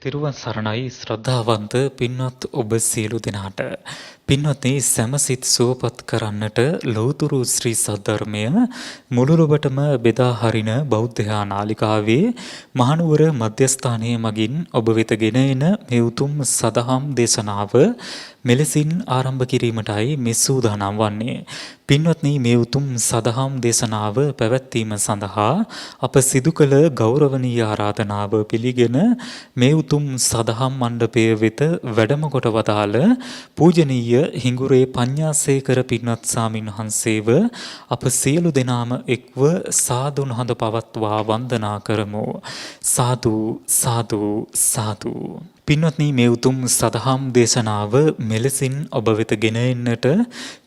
තිරුවන් සරණයි ශ්‍රද්ධාවන්ත පින්වත් ඔබ සියලු දෙනාට පින්වත්නි සමසිත සුවපත් කරන්නට ලෞතුරු ශ්‍රී සද්ධර්මය මුළුලොවටම බෙදා හරින බෞද්ධ නාලිකාවේ මහනුවර මධ්‍යස්ථානයේ මගින් ඔබ වෙත ගෙන එන මේ උතුම් සදහම් දේශනාව මෙලෙසින් ආරම්භ කිරීමටයි මේ සූදානම් වන්නේ. පින්වත්නි මේ උතුම් සදහම් දේශනාව පැවැත්වීම සඳහා අප සිදු කළ ගෞරවනීය ආරාධනාව පිළිගෙන මේ උතුම් සදහම් මණ්ඩපය වෙත වැඩම කොට වදාළ පූජනීය හිඟුරේ පඤ්ඤාසේකර පින්වත් ස්වාමින් වහන්සේව අප සියලු දෙනාම එක්ව සාදුන් හඳ පවත්වා වන්දනා කරමු. සාදු සාදු සාදු. පින්වත්නි මේ උතුම් සදහම් දේශනාව මෙලෙසින් ඔබ වෙත ගෙන එන්නට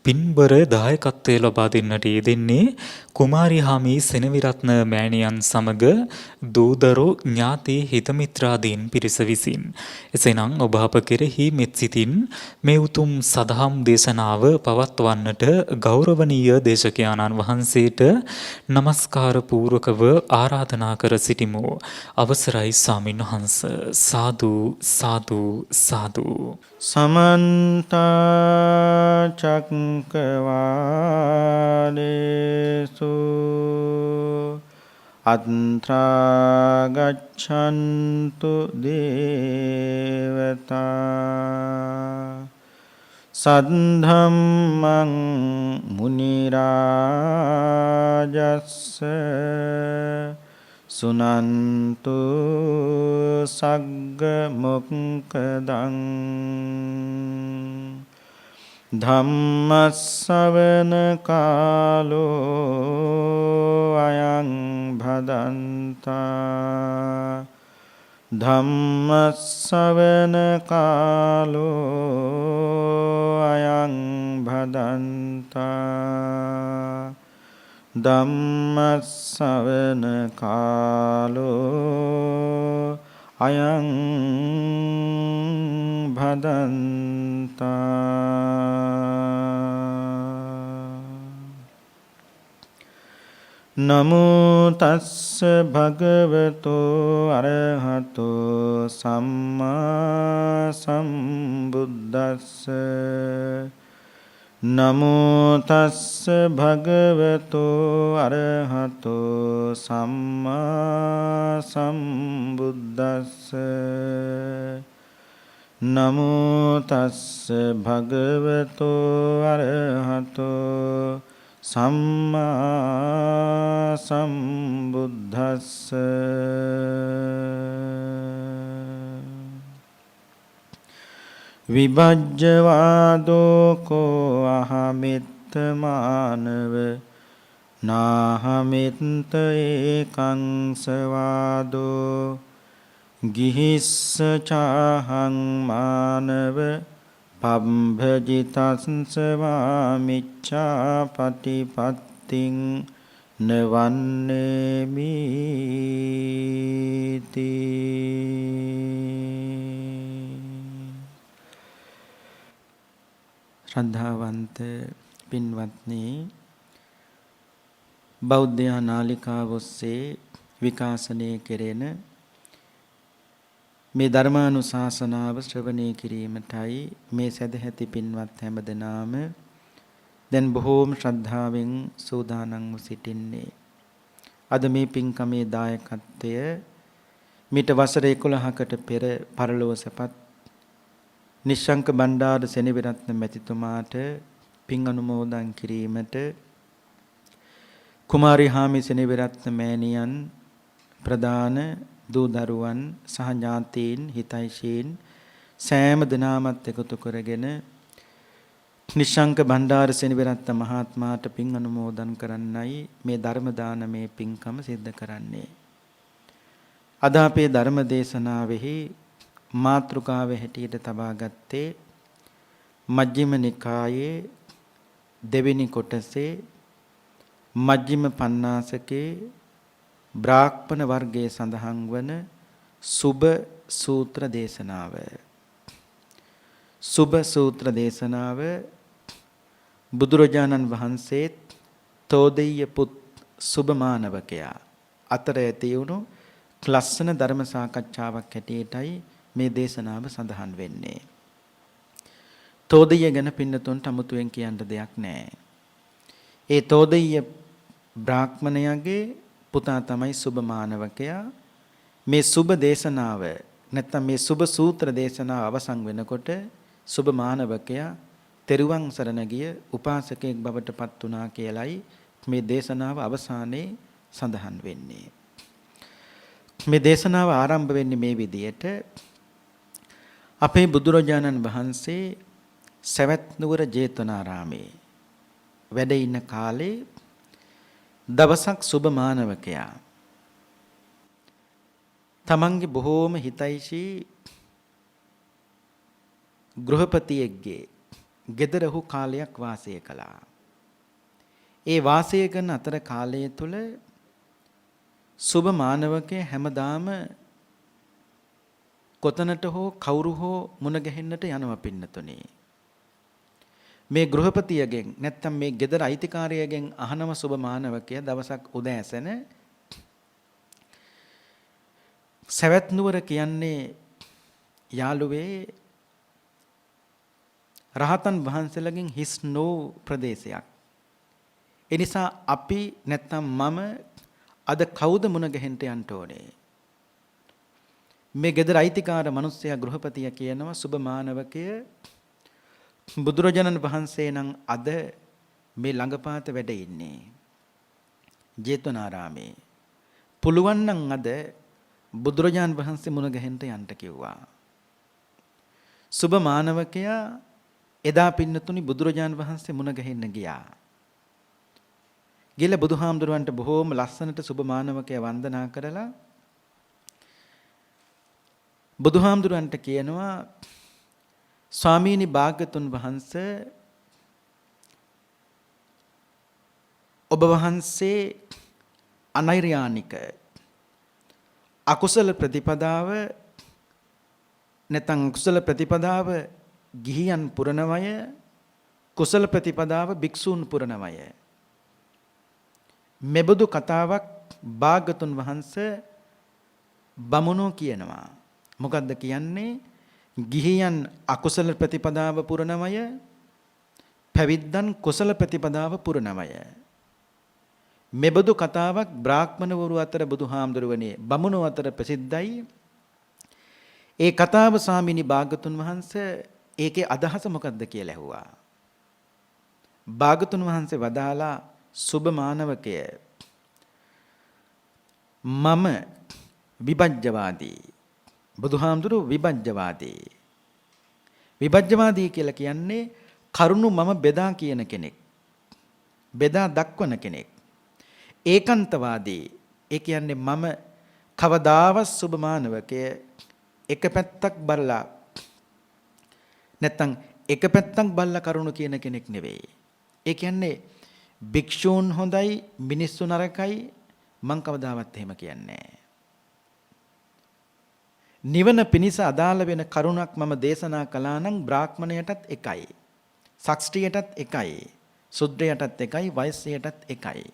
පින්බර දායකත්වය ලබා දෙන්නට යෙදෙන්නේ කුමාරි හාමි සෙනවිරත්න මෑණියන් සමග දූදරෝ ඥාති හිතමිත්‍රාදීන් පිරිස විසින්. එසේනම් ඔබ අප කෙරෙහි මෙත් සිතින් මේ උතුම් සදහම් දේශනාව පවත්වන්නට ගෞරවනීය දේශකයාණන් වහන්සේට নমස්කාර පූර්වකව ආරාධනා කර සිටිමු. අවසරයි ස්වාමින් වහන්සේ. සාදු සාදු සාදු. සමන්ත චක්කවාලේසු අත්‍රා ගච්ඡන්තු දේවතා සද්ධම්මං මුනි රාජස්ස සුනන්තු සග්ග මොක්ඛදං ධම්මස්සවන කාලෝ අයං භදන්තා ධම්මස්සවන කාලෝ අයං භදන්තා ධම්මස්සවන කාලෝ අයං භදන්තා. නමෝ තස්ස භගවතෝ අරහතෝ සම්මා සම්බුද්දස්ස නමෝ තස්ස භගවතෝ අරහතෝ සම්මා සම්බුද්දස්ස නමෝ තස්ස භගවතෝ අරහතෝ සම්මා සම්බුද්දස්ස. විභජ්ජවාදෝ කෝ අහමිත්ත මානව නාහමිත්ත ඒකං සවාදෝ ගිහිස්ස චාහං මානව පබ්බජිතස්ස වාමිච්ඡා පටිපත්තිං නවන්නේමිති. ශ්‍රද්ධාවන්ත පින්වත්නි, බෞද්ධ නාලිකාව ඔස්සේ විකාශනය කෙරෙන මේ ධර්මානුශාසනාව ශ්‍රවණය කිරීමටයි මේ සදැහැති පින්වත් හැමදෙනාම දැන් බොහෝම ශ්‍රද්ධාවෙන් සූදානම්ව සිටින්නේ. අද මේ පින්කමේ දායකත්වය මිට වසර 11කට පෙර පරලොව සැපත් නිශ්ශංක බණ්ඩාර සෙනවිරත්න මැතිතුමාට පින් අනුමෝදන් කිරීමට කුමාරි හාමි සෙනවිරත්න මෑණියන් ප්‍රධාන දූ දරුවන් සහ ඥාතීන් හිතයිශීන් සෑම දිනමත් එකතු කරගෙන නිශ්ශංක බණ්ඩාර සෙනවිරත්න මහත්මයාට පින් අනුමෝදන් කරන්නයි මේ ධර්ම දානමේ පින්කම සිද්ධ කරන්නේ. අද අපේ ධර්ම දේශනාවෙහි මාතෘකාව හැටියට තබා ගත්තේ මජ්ක්‍ධිම නිකායේ දෙවෙනි කොටසේ මජ්ක්‍ධිම පඤ්ඤාසකේ බ්‍රාහ්මණ වර්ගයේ සඳහන් වන සුබ සූත්‍ර දේශනාව. සුබ සූත්‍ර දේශනාව බුදුරජාණන් වහන්සේත් තෝදෙය්‍ය පුත් සුබමානවකයා අතර ඇති වුණු ලස්සන ධර්ම සාකච්ඡාවක් හැටියටයි මේ දේශනාව සඳහන් වෙන්නේ. තෝදෙය ගැන පින්නතුන්ට අමුතුවෙන් කියන්න දෙයක් නැහැ. ඒ තෝදෙය බ්‍රාහ්මණයාගේ පුතා තමයි සුබ මානවකයා. මේ සුබ දේශනාව නැත්නම් මේ සුබ සූත්‍ර දේශනාව අවසන් වෙනකොට සුබ මානවකයා තෙරුවන් සරණ ගිය උපාසකයෙක් බවට පත් වුණා කියලයි මේ දේශනාව අවසානයේ සඳහන් වෙන්නේ. මේ දේශනාව ආරම්භ වෙන්නේ මේ විදියට. අපේ බුදුරජාණන් වහන්සේ සවැත් නුවර ජේතවනාරාමේ වැඩ ඉන්න කාලේ දවසක් සුබ මානවකයා තමන්ගේ බොහෝම හිතයිෂී ගෘහපතියෙක්ගේ ගෙදර ඔහු කාලයක් වාසය කළා. ඒ වාසය කරන අතර කාලය තුල සුබ මානවකයා හැමදාම කොතනට හෝ කවුරු හෝ මුණ ගැහෙන්නට යනවා පින්නතුනේ. මේ ගෘහපතියගෙන් නැත්තම් මේ ගෙදර අයිතිකාරයගෙන් අහනම සුබ මානවකයා දවසක් උදෑසන සවැත් නුවර කියන්නේ යාළුවේ රහතන් වහන්සේලාගෙන් හිස් නෝ ප්‍රදේශයක්. ඒ නිසා අපි නැත්තම් මම අද කවුද මුණ ගැහෙන්න යන්න ඕනේ? මේ ගෙදර අයිතිකාර මිනිස්සයා ගෘහපතිය කියනවා සුබ මානවකය බුදුරජාණන් වහන්සේ නම් අද මේ ළඟපාත වැඩ ඉන්නේ ජේතවනාරාමේ. පුළුවන් නම් අද බුදුරජාණන් වහන්සේ මුණ ගැහෙන්න යන්න කිව්වා. සුබ මානවකයා එදා පින්නතුනි බුදුරජාණන් වහන්සේ මුණ ගැහෙන්න ගියා. ගිහලා බුදුහාමුදුරුවන්ට බොහෝම ලස්සනට සුබ මානවකයා වන්දනා කරලා බුදුහාමුදුරුවන්ට කියනවා ස්වාමීනි භාග්‍යතුන් වහන්සේ ඔබ වහන්සේ අනෛර්යානික අකුසල ප්‍රතිපදාව නැත්නම් කුසල ප්‍රතිපදාව ගිහියන් පුරණමය කුසල ප්‍රතිපදාව භික්ෂූන් පුරණමය මෙබඳු කතාවක් භාග්‍යතුන් වහන්සේ බමුණෝ කියනවා. මොකද්ද කියන්නේ? ගිහියන් අකුසල ප්‍රතිපදාව පුරණමය පැවිද්දන් කුසල ප්‍රතිපදාව පුරණමය. මෙබඳු කතාවක් බ්‍රාහ්මණවරු අතර බුදුහාමුදුරුවනේ බමුණෝ අතර ප්‍රසිද්ධයි. ඒ කතාව ස්වාමීනි භාග්‍යතුන් වහන්සේ ඒකේ අදහස මොකද්ද කියලා ඇහුවා. භාග්‍යතුන් වහන්සේ වදාලා සුබ මානවකය මම විභජ්‍යවාදී බුදුහාමුදුරුවෝ විභජ්‍යවාදී. විභජ්‍යවාදී කියලා කියන්නේ කරුණු මම බෙදා කියන කෙනෙක්. බෙදා දක්වන කෙනෙක්. ඒකාන්තවාදී ඒ කියන්නේ මම කවදාවත් සුබ මානවකය එක පැත්තක් බලලා නැත්තම් එක පැත්තක් බලලා කරුණු කියන කෙනෙක් නෙවෙයි. ඒ කියන්නේ භික්ෂූන් හොඳයි මිනිස්සු නරකයි මං කවදාවත් එහෙම කියන්නේ නැහැ. නිවන පිණිස අදාළ වෙන කරුණක් මම දේශනා කළා නම් බ්‍රාහ්මණයටත් එකයි. ශක්ෂ්ඨියටත් එකයි. සුද්ධයටත් එකයි. වෛශ්‍යයටත් එකයි.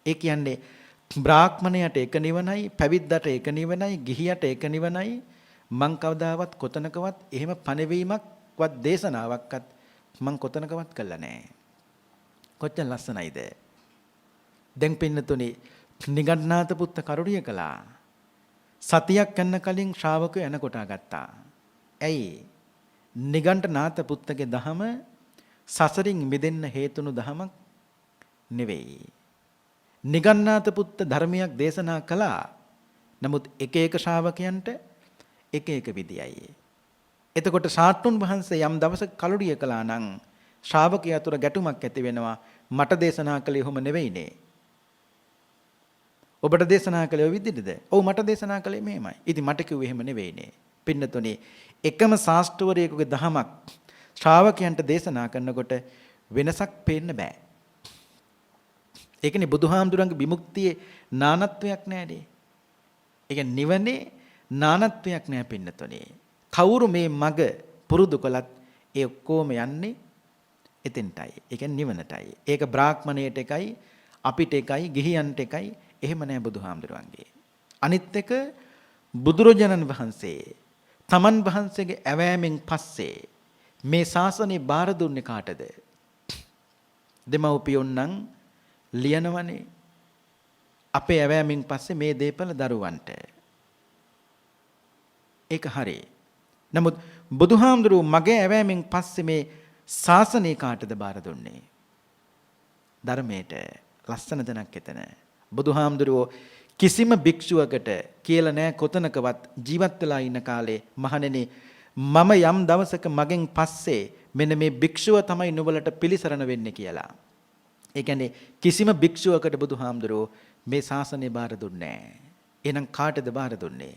ඒ කියන්නේ බ්‍රාහ්මණයට එක නිවනයි, පැවිද්දට එක නිවනයි, ගිහියට එක නිවනයි. මං කවදාවත් කොතනකවත් එහෙම පණවීමක්වත් දේශනාවක්වත් මං කොතනකවත් කළා නැහැ. කොච්චර ලස්සනයිද? දැන් පින්නතුනි නිගණ්ඨනාථ පුත්ත කරුණිය කළා. සතියක් යන්න කලින් ශ්‍රාවකයෝ එන කොටා ගත්තා. ඇයි? නිගණ්ඨනාථ පුත්තගේ දහම සසරින් මිදෙන්න හේතුණු දහමක් නෙවෙයි. නිගණ්ඨනාථ පුත්ත ධර්මයක් දේශනා කළා. නමුත් එක එක ශ්‍රාවකයන්ට එක එක විදියයි. එතකොට ශාස්ත්‍රුන් වහන්සේ යම් දවසක කලුරිය කළා නම් ශ්‍රාවකයා අතර ගැටුමක් ඇති වෙනවා. මට දේශනා කළේ ඔහොම නෙවෙයිනේ. ඔබට දේශනා කළේ ඔය විදිහටද? ඔව් මට දේශනා කළේ මෙහෙමයි. ඉතින් මට කිව්වේ එහෙම නෙවෙයිනේ. පින්නතුනේ එකම ශාස්ත්‍රවරයෙකුගේ දහමක් ශ්‍රාවකයන්ට දේශනා කරනකොට වෙනසක් පේන්න බෑ. ඒකනේ බුදුහාමුදුරන්ගේ විමුක්තියේ නානත්වයක් නෑනේ. ඒ කියන්නේ නිවනේ නානත්වයක් නෑ පින්නතුනේ. කවුරු මේ මග පුරුදු කළත් ඒ ඔක්කොම යන්නේ එතෙන්ටයි. ඒ කියන්නේ නිවනටයි. ඒක බ්‍රාහ්මණයට එකයි, අපිට එකයි, ගිහියන්ට එකයි. එහෙම නෑ බුදුහාමුදුරන්ගේ. අනිත් එක බුදුරජාණන් වහන්සේ තමන් වහන්සේගේ ඇවෑමෙන් පස්සේ මේ ශාසනය බාර දුන්නේ කාටද? දෙමව්පියොන් නම් ලියනවනේ අපේ ඇවෑමෙන් පස්සේ මේ දේපල දරුවන්ට. ඒක හරි. නමුත් බුදුහාමුදුරුවෝ මගේ ඇවෑමෙන් පස්සේ මේ ශාසනය කාටද බාර දුන්නේ? ධර්මයට. ලස්සන තැනක් එතන. බුදුහාමුදුරුවෝ කිසිම භික්ෂුවකට කියලා නෑ කොතනකවත් ජීවත් වෙලා ඉන්න කාලේ මහණෙනි මම යම් දවසක මගෙන් පස්සේ මෙන්න මේ භික්ෂුව තමයි නුඹලට පිළිසරණ වෙන්නේ කියලා. ඒ කියන්නේ කිසිම භික්ෂුවකට බුදුහාමුදුරුවෝ මේ ශාසනය බාර දුන්නේ නෑ. එහෙනම් කාටද බාර දුන්නේ?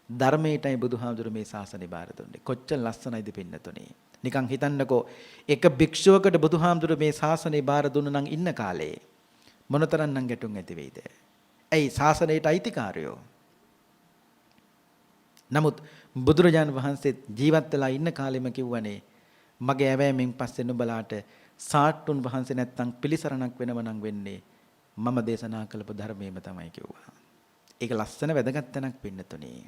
ධර්මයටයි බුදුහාමුදුරුවෝ මේ ශාසනය බාර දුන්නේ. කොච්චර ලස්සනයිද පින්නතුනේ. නිකන් හිතන්නකෝ එක භික්ෂුවකට බුදුහාමුදුරුවෝ මේ ශාසනය බාර දුන්න නම් ඉන්න කාලේ මොනතරම්නම් ගැටුම් ඇති වෙයිද? ඇයි ශාසනයට අයිතිකාරයෝ? නමුත් බුදුරජාණන් වහන්සේ ජීවත් වෙලා ඉන්න කාලෙම කිව්වනේ මගේ ඇවෑමෙන් පස්සේ නුඹලාට සාට්ටුන් වහන්සේ නැත්තම් පිළිසරණක් වෙනව නම් වෙන්නේ මම දේශනා කළපු ධර්මයේම තමයි කිව්වා. ඒක ලස්සන වැදගත් තැනක් පින්නතුනේ.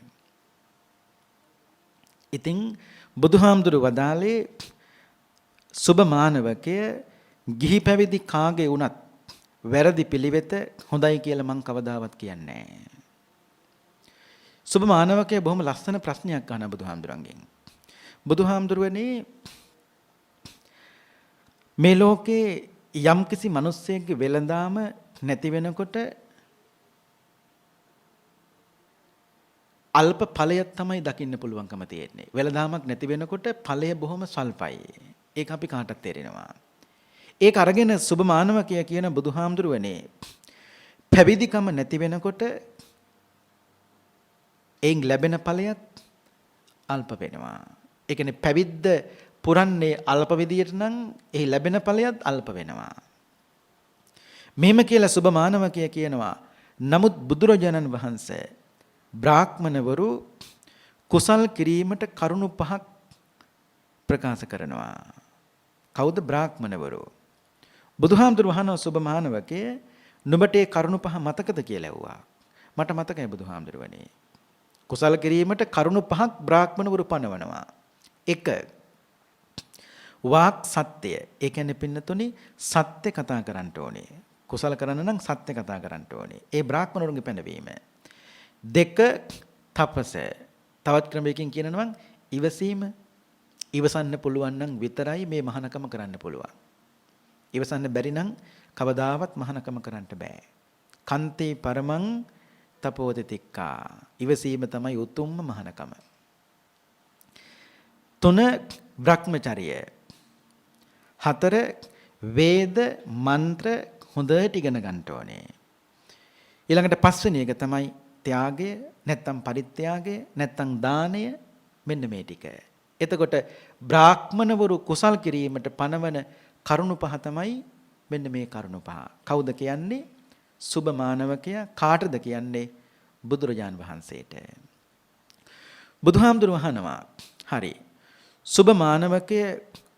ඉතින් බුදුහාමුදුරුවෝ වදාළේ සුබ මානවකය ගිහි පැවිදි කාගේ වුණත් වැරදි පිළිවෙත හොඳයි කියලා මං කවදාවත් කියන්නේ නැහැ. සුබ මානවකයා බොහොම ලස්සන ප්‍රශ්නයක් අහන බුදුහාමුදුරන්ගෙන්. බුදුහාමුදුරුවනේ මේ ලෝකේ යම්කිසි මිනිස්සෙක්ගේ වෙළඳාම නැති වෙනකොට අල්ප ඵලයක් තමයි දකින්න පුළුවන්කම තියෙන්නේ. වෙළඳාමක් නැති වෙනකොට ඵලය බොහොම සල්පයි. ඒක අපි කාටත් තේරෙනවා. ඒක අරගෙන සුබ මානවකයා කියන බුදුහාමුදුරුවනේ පැවිදිකම නැති වෙනකොට එයින් ලැබෙන ඵලයත් අල්ප වෙනවා. ඒ කියන්නේ පැවිද්ද පුරන්නේ අල්ප විදියට නම් එහි ලැබෙන ඵලයත් අල්ප වෙනවා. මෙහෙම කියලා සුබ මානවකයා කියනවා. නමුත් බුදුරජාණන් වහන්සේ බ්‍රාහ්මණවරු කුසල් කිරීමට කරුණු පහක් ප්‍රකාශ කරනවා. කවුද බ්‍රාහ්මණවරු? බුදුහාමුදුරුවෝ අහනවා සුබ මානවකේ නුඹට ඒ කරුණු පහ මතකද කියලා ඇහුවා. මට මතකයි බුදුහාමුදුරුවනේ. කුසල් කිරීමට කරුණු පහක් බ්‍රාහ්මණවරු පනවනවා. 1. වාක් සත්‍ය. ඒ කියන්නේ පින්නතුනි සත්‍ය කතා කරන්න ඕනේ. කුසල කරන්න නම් සත්‍ය කතා කරන්න ඕනේ. ඒ බ්‍රාහ්මණවරුන්ගේ පැනවීම. 2. තපස. තවත් ක්‍රමයකින් කියනවා නම් ඉවසීම. ඉවසන්න පුළුවන් නම් විතරයි මේ මහානකම කරන්න පුළුවන්. ඉවසන්න බැරි නම් කවදාවත් මහානකම කරන්න බෑ. කන්තේ පරමං තපෝති තික්කා. ඉවසීම තමයි උතුම්ම මහානකම. 3. බ්‍රහ්මචර්ය. 4. වේද මන්ත්‍ර හොඳට ඉගෙන ගන්න ඕනේ. ඊළඟට 5 වෙනි එක තමයි ත්‍යාගය නැත්තම් පරිත්‍යාගය නැත්තම් දානය මෙන්න මේ ටික. එතකොට බ්‍රාහ්මණවරු කුසල් කිරීමට පනවන කරුණු පහ තමයි මෙන්න මේ කරුණු පහ. කවුද කියන්නේ? සුබ මානවකයා. කාටද කියන්නේ? බුදුරජාන් වහන්සේට. බුදුහාමුදුරුවෝ අහනවා හරි සුබ මානවකයේ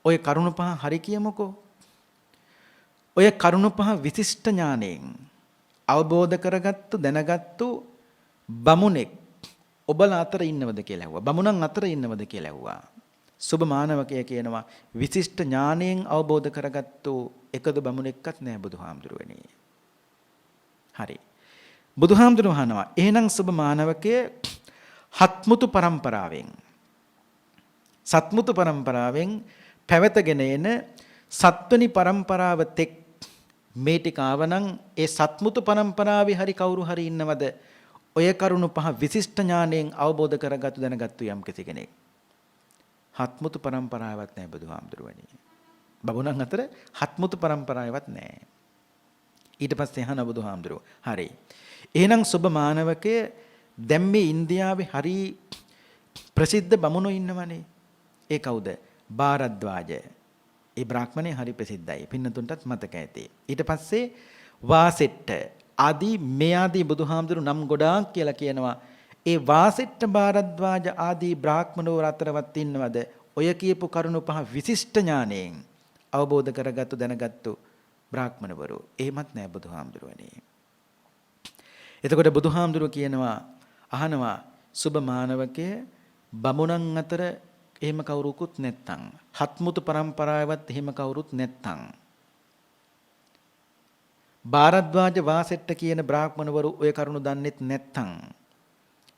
ඔය කරුණු පහ හරි කියමුකෝ. ඔය කරුණු පහ විශිෂ්ට ඥාණයෙන් අවබෝධ කරගත්තු දැනගත්තු බමුණෙක් ඔබලා අතර ඉන්නවද කියලා ඇහුවා. බමුණන් අතර ඉන්නවද කියලා ඇහුවා. සුබ මානවකයා කියනවා විශිෂ්ට ඥාණයෙන් අවබෝධ කරගත්තු එකදු බමුණෙක්වත් නැහැ බුදුහාමුදුරුවනේ. හරි. බුදුහාමුදුරුවෝ අහනවා එහෙනම් සුබ මානවකයේ හත්මුතු පරම්පරාවෙන් සත්මුතු පරම්පරාවෙන් පැවතගෙන එන සත්වනි පරම්පරාව තෙක් මේ ටික ආවනම් ඒ සත්මුතු පරම්පරාවේ හරි කවුරු හරි ඉන්නවද ඔය කරුණු පහ විශිෂ්ට ඥාණයෙන් අවබෝධ කරගත්තු දැනගත්තු යම් කිසි කෙනෙක්? හත්මුතු පරම්පරාවක් නැහැ බුදුහාමුදුරුවනේ. බබුණන් අතර හත්මුතු පරම්පරාවක් නැහැ. ඊට පස්සේ අහන බුදුහාමුදුරුවෝ හරි එහෙනම් සුබ මානවකයේ දැන් මේ ඉන්දියාවේ හරි ප්‍රසිද්ධ බමුණෝ ඉන්නවනේ. ඒ කවුද? භාරද්වාජ. ඒ බ්‍රාහ්මණය හරි ප්‍රසිද්ධයි. පින්නතුන්ටත් මතක ඇති. ඊට පස්සේ වාසෙට්ට ආදී මේ ආදී බුදුහාමුදුරු නම් ගොඩාක් කියලා කියනවා. ඒ වාසෙට්ට භාරද්වාජ ආදී බ්‍රාහ්මණවරු අතරවත් ඉන්නවද ඔය කියපු කරුණු පහ විශිෂ්ට ඥාණයෙන් අවබෝධ කරගත්තු දැනගත්තු බ්‍රාහ්මණවරු? එහෙමත් නෑ බුදුහාමුදුරුවනේ. එතකොට බුදුහාමුදුරුව කියනවා අහනවා සුබ මානවකයේ බමුණන් අතර එහෙම කවුරුකුත් නැත්තම් හත්මුතු පරම්පරාවවත් එහෙම කවුරුත් නැත්තම් භාරද්වාජ වාසෙට්ට කියන බ්‍රාහ්මණවරු ඔය කරුණු දන්නෙත් නැත්තම්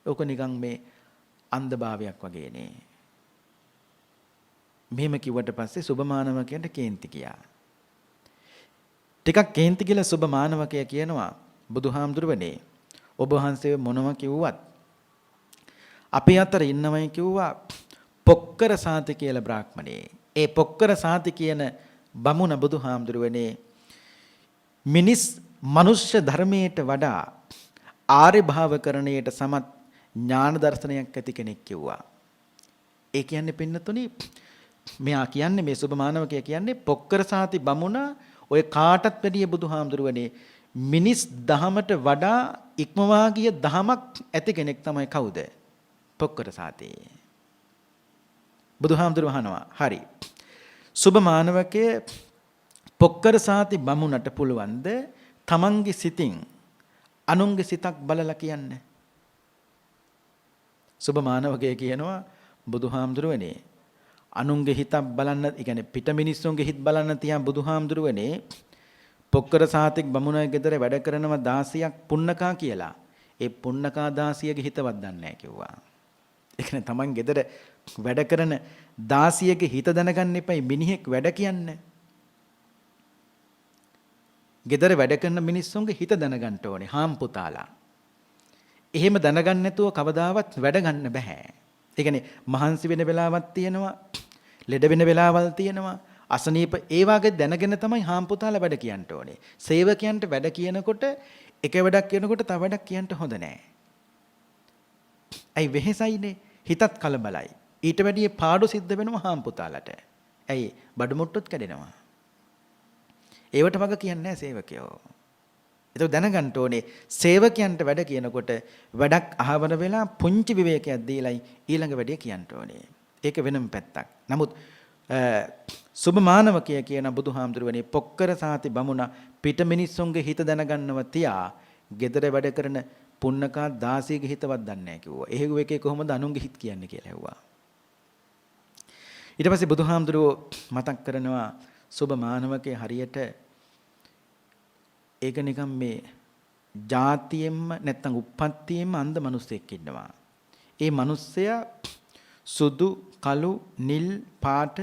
ඕක නිකන් මේ අන්ධභාවයක් වගේනේ. මෙහෙම කිව්වට පස්සේ සුභමානවකයන්ට කේන්ති ගියා. ටිකක් කේන්ති කියලා සුභමානවකයා කියනවා බුදුහාමුදුරුවනේ ඔබ වහන්සේ මොනව කිව්වත් අපේ අතර ඉන්නවයි කිව්වා පොක්කර සාති කියලා බ්‍රාහ්මණේ. ඒ පොක්කර සාති කියන බමුණ බුදුහාමුදුරුවනේ මනුෂ්‍ය ධර්මයට වඩා ආර්ය භාවකරණයට සමත් ඥාන දර්ශනයක් ඇති කෙනෙක් කිව්වා. ඒ කියන්නේ පින්නතුනි මෙයා කියන්නේ මේ සුභමානවකයා කියන්නේ පොක්කර සාති බමුණ ඔය කාටත් වැඩිය බුදුහාමුදුරුවනේ මිනිස් දහමට වඩා ඉක්මවා ගිය දහමක් ඇති කෙනෙක් තමයි කවුද? පොක්කර සාති. බුදුහාමුදුරුව අහනවා හරි. සුභමානවකයේ පොක්කර සාති බමුණට පුළුවන්ද තමන්ගේ සිතින් අනුන්ගේ සිතක් බලලා කියන්න? සුභමානවකයේ කියනවා බුදුහාමුදුරුවනේ අනුන්ගේ හිතක් බලන්න, ඒ කියන්නේ පිට මිනිස්සුන්ගේ හිත බලන්න තියා බුදුහාමුදුරුවනේ පොක්කර සාතික් බමුණගේ ගෙදර වැඩ කරනවා 16ක් පුන්නකා කියලා. ඒ පුන්නකා 16ගේ හිතවත් දන්නේ නැහැ කිව්වා. ඒ කියන්නේ තමන් ගෙදර වැඩ කරන 16ගේ හිත දැනගන්න එපයි මිනිහෙක් වැඩ කියන්නේ. ගෙදර වැඩ කරන මිනිස්සුන්ගේ හිත දැනගන්න ඕනේ හාම් පුතාලා. එහෙම දැනගන්න නැතුව කවදාවත් වැඩ ගන්න බෑ. ඒ කියන්නේ මහන්සි වෙන වෙලාවක් තියෙනවා, ලෙඩ වෙන වෙලාවල් තියෙනවා, අසනීප ඒ වගේ දැනගෙන තමයි හාම් පුතාලා වැඩ කියන්න ඕනේ. සේවකයන්ට වැඩ කියනකොට එක වැඩක් කියනකොට තව වැඩක් කියන්න හොඳ නෑ. ඇයි වෙහෙසයිනේ, හිතත් කලබලයි. ඊට වැඩිය පාඩු සිද්ධ වෙනවා හාම් පුතාලට. ඇයි බඩු මුට්ටුත් කැඩෙනවා. ඒවට වග කියන්නේ නැහැ සේවකයෝ. ඒක දැනගන්න ඕනේ සේවකයන්ට වැඩ කියනකොට වැඩක් අහවන වෙලා පුංචි විවේකයක් දීලයි ඊළඟ වැඩේ කියන්න ඕනේ. ඒක වෙනම පැත්තක්. නමුත් සුභමානවකය කියන බුදුහාමුදුරුවනේ පොක්කර සාති බමුණ පිට මිනිස්සුන්ගේ හිත දැනගන්නව තියා gedara වැඩ කරන පුන්නකා 16ගේ හිතවත් දන්නේ නැහැ කිව්වා. එහෙගු එකේ කොහොමද අනුන්ගේ හිත කියන්නේ කියලා ඇහුවා. ඊට පස්සේ බුදුහාමුදුරුවෝ මතක් කරනවා සුභමානවකේ හරියට ඒක නිකන් මේ ජාතියෙන්ම නැත්තම් උප්පත්තියෙන්ම අන්ධ මිනිස්සෙක් ඉන්නවා. ඒ මිනිස්සයා සුදු, කළු, නිල් පාට,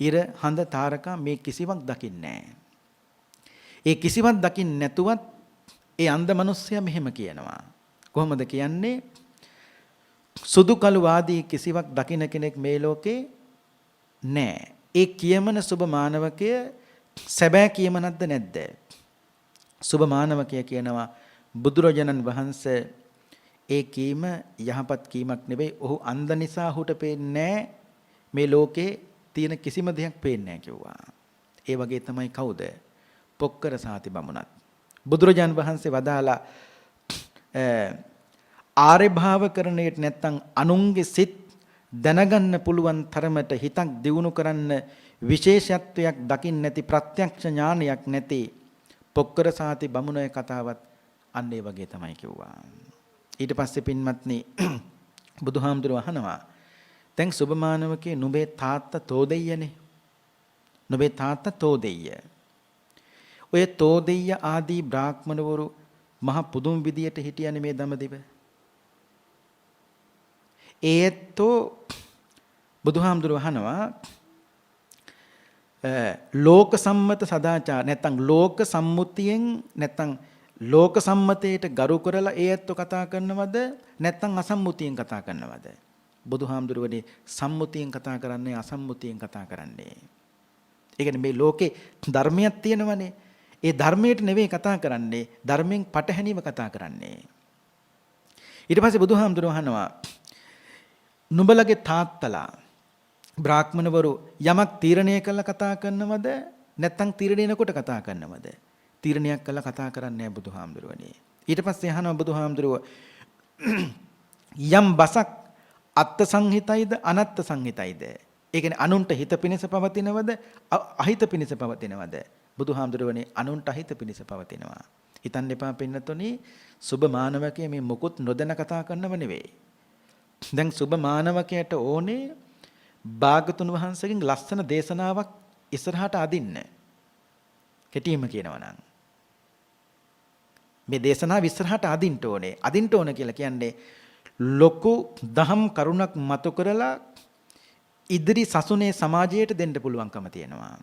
ඉර, හඳ, තාරකා මේ කිසිවක් දකින්නේ නැහැ. ඒ කිසිවක් දකින්න නැතුවත් ඒ අන්ධ මිනිස්සයා මෙහෙම කියනවා. කොහොමද කියන්නේ? සුදු කළු වාදී කිසිවක් දකින්න කෙනෙක් මේ ලෝකේ නැහැ. ඒ කියමන සුභමානවකය සැබෑ කියමනක්ද නැද්ද? සුභමානවකය කියනවා බුදුරජාණන් වහන්සේ ඒ කීම යහපත් කීමක් නෙවෙයි. ඔහු අන්ධ නිසා ඔහුට පේන්නේ මේ ලෝකේ තියෙන කිසිම දෙයක් පේන්නේ නැහැ කිව්වා. ඒ වගේ තමයි කවුද? පොක්කර සාති බමුණත්. බුදුරජාණන් වහන්සේ වදාලා ආර්ය භාවකරණයට නැත්තම් අනුන්ගේ සිත් දැනගන්න පුළුවන් තරමට හිතක් දියුණු කරන්න විශේෂත්වයක් දකින්න නැති ප්‍රත්‍යක්ෂ ඥානයක් නැති පොක්කර සාති බමුණේ කතාවත් අන්න ඒ වගේ තමයි කිව්වා. ඊට පස්සේ පින්වත්නි බුදුහාමුදුරුවෝ අහනවා දැන් සුභමානවකේ නුඹේ තාත්තා තෝදෙය්‍යනේ. නුඹේ තාත්තා තෝදෙය්‍ය. ඔය තෝදෙය්‍ය ආදී බ්‍රාහ්මණවරු මහ පුදුම විදියට හිටියනේ මේ දඹදිව. ඒත්තෝ බුදුහාමුදුරුවෝ අහනවා ලෝක සම්මත සදාචාර නැත්තම් ලෝක සම්මුතියෙන් නැත්තම් ලෝක සම්මතයට ගරු කරලා ඒත්තු කතා කරනවද නැත්තම් අසම්මුතියෙන් කතා කරනවද? බුදුහාමුදුරුවනේ සම්මුතියෙන් කතා කරන්නේ අසම්මුතියෙන් කතා කරන්නේ. ඒ කියන්නේ මේ ලෝකේ ධර්මයක් තියෙනවනේ. ඒ ධර්මයට නෙවෙයි කතා කරන්නේ, ධර්මයෙන් පටහැනිව කතා කරන්නේ. ඊට පස්සේ බුදුහාමුදුරුවෝ අහනවා නුඹලගේ තාත්තලා බ්‍රාහ්මණවරු යමක් තීරණය කළා කතා කරනවද නැත්නම් තීරණය කොට කතා කරනවද? තීරණයක් කළා කතා කරන්නේ නැහැ බුදුහාමුදුරුවනේ. ඊට පස්සේ අහනවා බුදුහාමුදුරුව යම් බසක් අත්ත් සංහිතයිද අනත්ත් සංහිතයිද? ඒ කියන්නේ අනුන්ට හිත පිණිස පවතිනවද අහිත පිණිස පවතිනවද? බුදුහාමුදුරුවනේ අනුන්ට අහිත පිණිස පවතිනවා. හිතන්න එපා පින්නතුනි සුභ මානවකයේ මේ මොකුත් නොදැන කතා කරනව නෙවෙයි. දැන් සුබ මානවකයට ඕනේ භාගතුන් වහන්සේගෙන් ලස්සන දේශනාවක් ඉස්සරහට අදින්න. කෙටියෙන්ම කියනවා නම් මේ දේශනාව ඉස්සරහට අදින්න ඕනේ. අදින්න ඕන කියලා කියන්නේ ලොකු දහම් කරුණක් මතු කරලා ඉදිරි සසුනේ සමාජයට දෙන්න පුළුවන්කම තියෙනවා.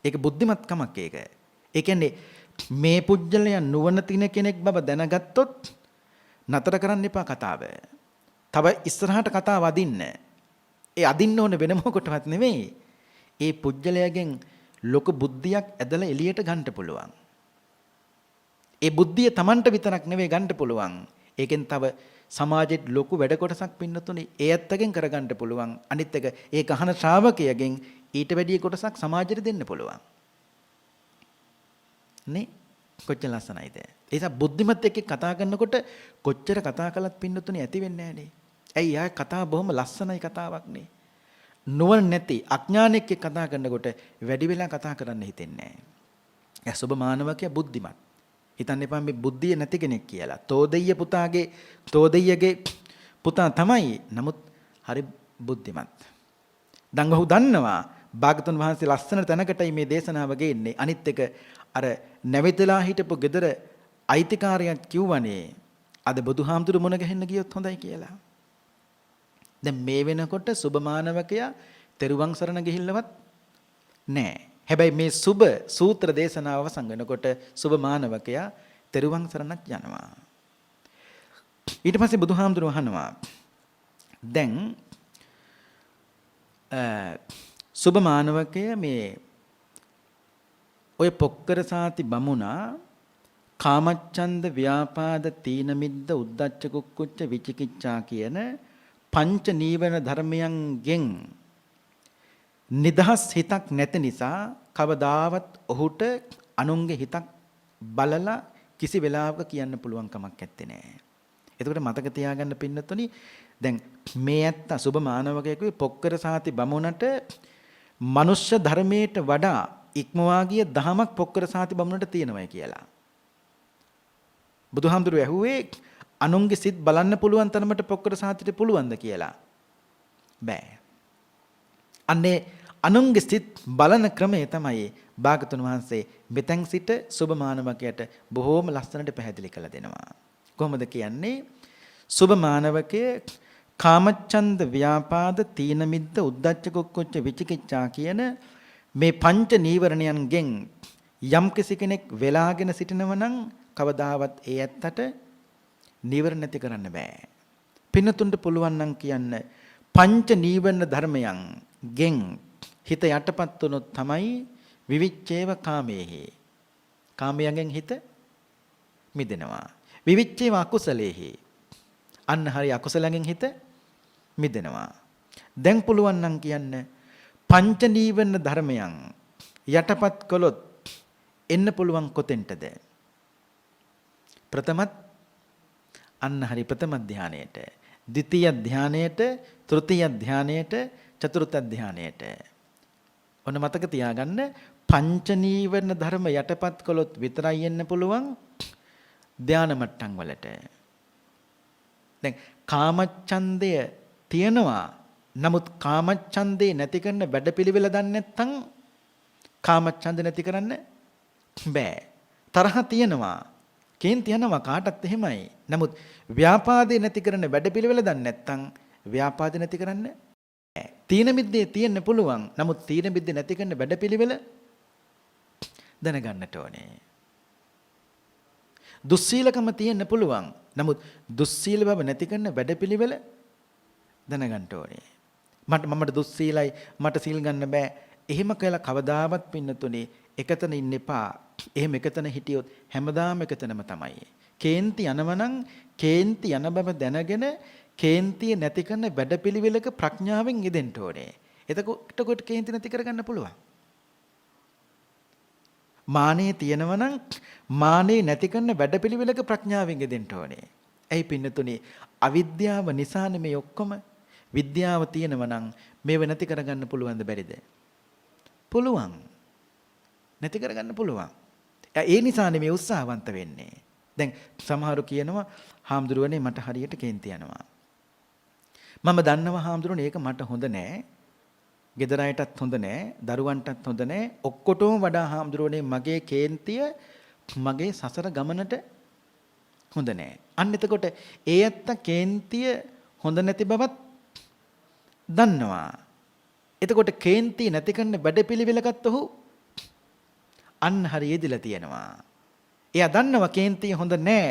ඒක බුද්ධිමත්කමක් ඒක. ඒ කියන්නේ මේ පුජ්‍යලයන් නුවණ තින කෙනෙක් බව දැනගත්තොත් නතර කරන්න එපා කතාව. තව ඉස්සරහට කතාව අදින්න. ඒ අදින්න ඕනේ වෙන මොකටවත් නෙමෙයි. ඒ පුජ්‍යලයෙන් ලොකු බුද්ධියක් ඇදලා එළියට ගන්න පුළුවන්. ඒ බුද්ධිය Tamanට විතරක් නෙවෙයි ගන්න පුළුවන්. ඒකෙන් තව සමාජෙත් ලොකු වැඩ කොටසක් පින්නතුනේ ඒ ඇත්තගෙන් කරගන්න පුළුවන්. අනිත් එක ඒ කහන ශ්‍රාවකයෙක්ගෙන් ඊට වැඩි කොටසක් සමාජෙට දෙන්න පුළුවන්. නේ කොච්චර ලස්සනයිද? ඒ නිසා බුද්ධිමත් එක්ක කතා කරනකොට කොච්චර කතා කළත් පින්නතුනේ ඇති වෙන්නේ නැහනේ. ඇයි ආ කතාව බොහොම ලස්සනයි කතාවක් නේ. නුවණ නැති අඥානෙක් එක්ක කතා කරනකොට වැඩි වෙලා කතා කරන්න හිතෙන්නේ නැහැ. සුබ මානවකයා බුද්ධිමත්. හිතන්න එපා මේ බුද්ධිය නැති කෙනෙක් කියලා. තෝදෙය්‍යගේ පුතා තමයි. නමුත් හරි බුද්ධිමත්. දැන් ඔහු දන්නවා භාගතුන් වහන්සේ ලස්සන තැනකටයි මේ දේශනාව ගේන්නේ. අනිත් එක අර නැවිතලා හිටපු ගෙදර අයිතිකාරයන් කිව්වනේ අද බුදුහාමුදුරු මුණ ගැහෙන්න ගියොත් හොඳයි කියලා. දැන් මේ වෙනකොට සුබ මානවකයා තෙරුවන් සරණ ගිහිල්ලවත් නැහැ. හැබැයි මේ සුබ සූත්‍ර දේශනාව අවසන් වෙනකොට සුබ මානවකයා තෙරුවන් සරණක් යනවා. ඊට පස්සේ බුදුහාමුදුරුවෝ අහනවා දැන් සුබ මානවකය මේ ඔය පොක්කර සාති බමුණා කාමච්ඡන්ද ව්‍යාපාද තීන මිද්ද උද්ධච්ච කුක්කුච්ච විචිකිච්ඡා කියන පංච නීවරණ ධර්මයන්ගෙන් නිදහස් හිතක් නැති නිසා කවදාවත් ඔහුට අනුන්ගේ හිතක් බලලා කිසි වෙලාවක කියන්න පුළුවන් කමක් නැත්තේ නෑ. එතකොට මතක තියාගන්න පින්නතුනි දැන් මේ ඇත්ත සුබ මානවකයෙකුගේ පොක්කර සාති බමුණට මනුෂ්‍ය ධර්මයට වඩා ඉක්මවා ගිය දහමක් පොක්කර සාති බමුණට තියෙනවයි කියලා. බුදුහාමුදුරුවෝ ඇහුවේ අනුන්ගේ සිත් බලන්න පුළුවන් තරමට පොක්කර සාතිට පුළුවන්ද කියලා. බෑ. අන්නේ අනුන්ගේ සිත් බලන ක්‍රමය තමයි භාගතුන් වහන්සේ මෙතෙන් සිට සුබ මානවකයට බොහෝම ලස්සනට පැහැදිලි කළ දෙනවා. කොහොමද කියන්නේ? සුබ මානවකයේ කාමච්ඡන්ද ව්‍යාපාද තීන මිද්ද උද්ධච්ච කුක්කුච්ච විචිකිච්ඡා කියන මේ පංච නීවරණයන්ගෙන් යම් කෙනෙක් වෙලාගෙන සිටිනව නම් කවදාවත් ඒ ඇත්තට නීවරණ නැති කරන්න බෑ. පින්නතුන්ට පුළුවන් නම් කියන්න පංච නීවරණ ධර්මයන් ගෙන් හිත යටපත් වුනොත් තමයි විවිච්ඡේව කාමේහි. කාමයන්ගෙන් හිත මිදෙනවා. විවිච්ඡේව අකුසලේහි. අන්න හරි අකුසලයෙන් හිත මිදෙනවා. දැන් පුළුවන් නම් කියන්න පංච නීවරණ ධර්මයන් යටපත් කළොත් එන්න පුළුවන් කොතෙන්ටද? ප්‍රථමත් අන්න හරි ප්‍රථම ධානයේට, ද්විතීය ධානයේට, තෘතීය ධානයේට, චතුර්ථ ධානයේට. ඔන්න මතක තියාගන්න පංච නීවරණ ධර්ම යටපත් කළොත් විතරයි එන්න පුළුවන් ධාන මට්ටම් වලට. දැන් කාමච්ඡන්දය තියෙනවා. නමුත් කාමච්ඡන්දේ නැති කරන වැඩපිළිවෙල දන්නේ නැත්නම් කාමච්ඡන්ද නැති කරන්න බෑ. තරහ තියෙනවා. කේන්ති යනවා කාටත් එහෙමයි. නමුත් ව්‍යාපාදේ නැති කරන වැඩපිළිවෙල දන්නේ නැත්නම් ව්‍යාපාද නැති කරන්න බෑ. තීන මිද්දේ තියෙන්න පුළුවන්. නමුත් තීන මිද්දේ නැති කරන වැඩපිළිවෙල දැනගන්නට ඕනේ. දුස්සීලකම තියෙන්න පුළුවන්. නමුත් දුස්සීල බව නැති කරන වැඩපිළිවෙල දැනගන්න ඕනේ. මට දුස්සීලයි මට සීල් ගන්න බෑ. එහෙම කියලා කවදාවත් පින්නතුනේ එකතන ඉන්න එපා. එහෙම එකතන හිටියොත් හැමදාම එකතනම තමයි. කේන්ති යනවනම් කේන්ති යන බව දැනගෙන කේන්තිය නැති කරන වැඩපිළිවෙලක ප්‍රඥාවෙන් යෙදෙන්න ඕනේ. එතකොට කේන්ති නැති කරගන්න පුළුවන්. මානෙ තියෙනවනම් මානෙ නැති කරන වැඩපිළිවෙලක ප්‍රඥාවෙන් යෙදෙන්න ඕනේ. ඇයි පින්නතුනේ අවිද්‍යාව නිසානේ මේ ඔක්කොම. විද්‍යාව තියෙනවනම් මේව නැති කරගන්න පුළුවන්ද බැරිද? පුළුවන්. නැති කරගන්න පුළුවන්. ඒ නිසානේ මේ උත්සාහවන්ත වෙන්නේ. දැන් සමහරු කියනවා හාමුදුරුවනේ මට හරියට කේන්ති යනවා. මම දන්නවා හාමුදුරනේ ඒක මට හොඳ නෑ. ගෙදර අයටත් හොඳ නෑ, දරුවන්ටත් හොඳ නෑ. ඔක්කොටම වඩා හාමුදුරනේ මගේ කේන්තිය මගේ සසර ගමනට හොඳ නෑ. අන්න එතකොට ඒ ඇත්ත කේන්තිය හොඳ නැති බවත් දන්නවා. එතකොට කේන්තිය නැති කරන්න වැඩපිළිවෙලකට ඔහු අන්න හරිය යෙදලා තියෙනවා. එයා දන්නවා කේන්තිය හොඳ නෑ.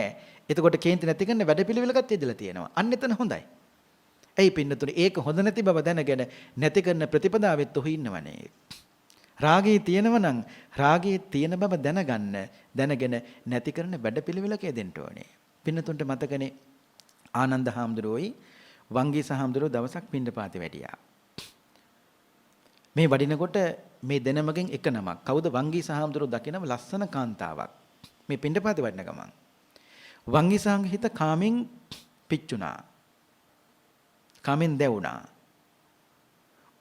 එතකොට කේන්ති නැති කරන්න වැඩපිළිවෙලකට යෙදලා තියෙනවා. අන්න එතන හොඳයි. ඇයි පින්නතුනේ ඒක හොඳ නැති බව දැනගෙන නැති කරන ප්‍රතිපදාවෙත් ඔහු ඉන්නවනේ. රාගයේ තියෙනව නම් රාගයේ තියෙන බව දැනගෙන නැති කරන වැඩපිළිවෙලක යෙදෙන්න ඕනේ. පින්නතුන්ට මතකනේ ආනන්ද හාමුදුරුවෝයි වංගීස හාමුදුරුවෝ දවසක් පින්ඩපාතේ වැඩියා. මේ වඩිනකොට මේ දෙනමගෙන් එක නමක්. කවුද? වංගීස හාමුදුරුවෝ දකිනම ලස්සන කාන්තාවක්. මේ පින්ඩපාතේ වඩින ගමන් වංගීසාගේ හිත කාමෙන් පිච්චුණා. කාමෙන් දැවුණා.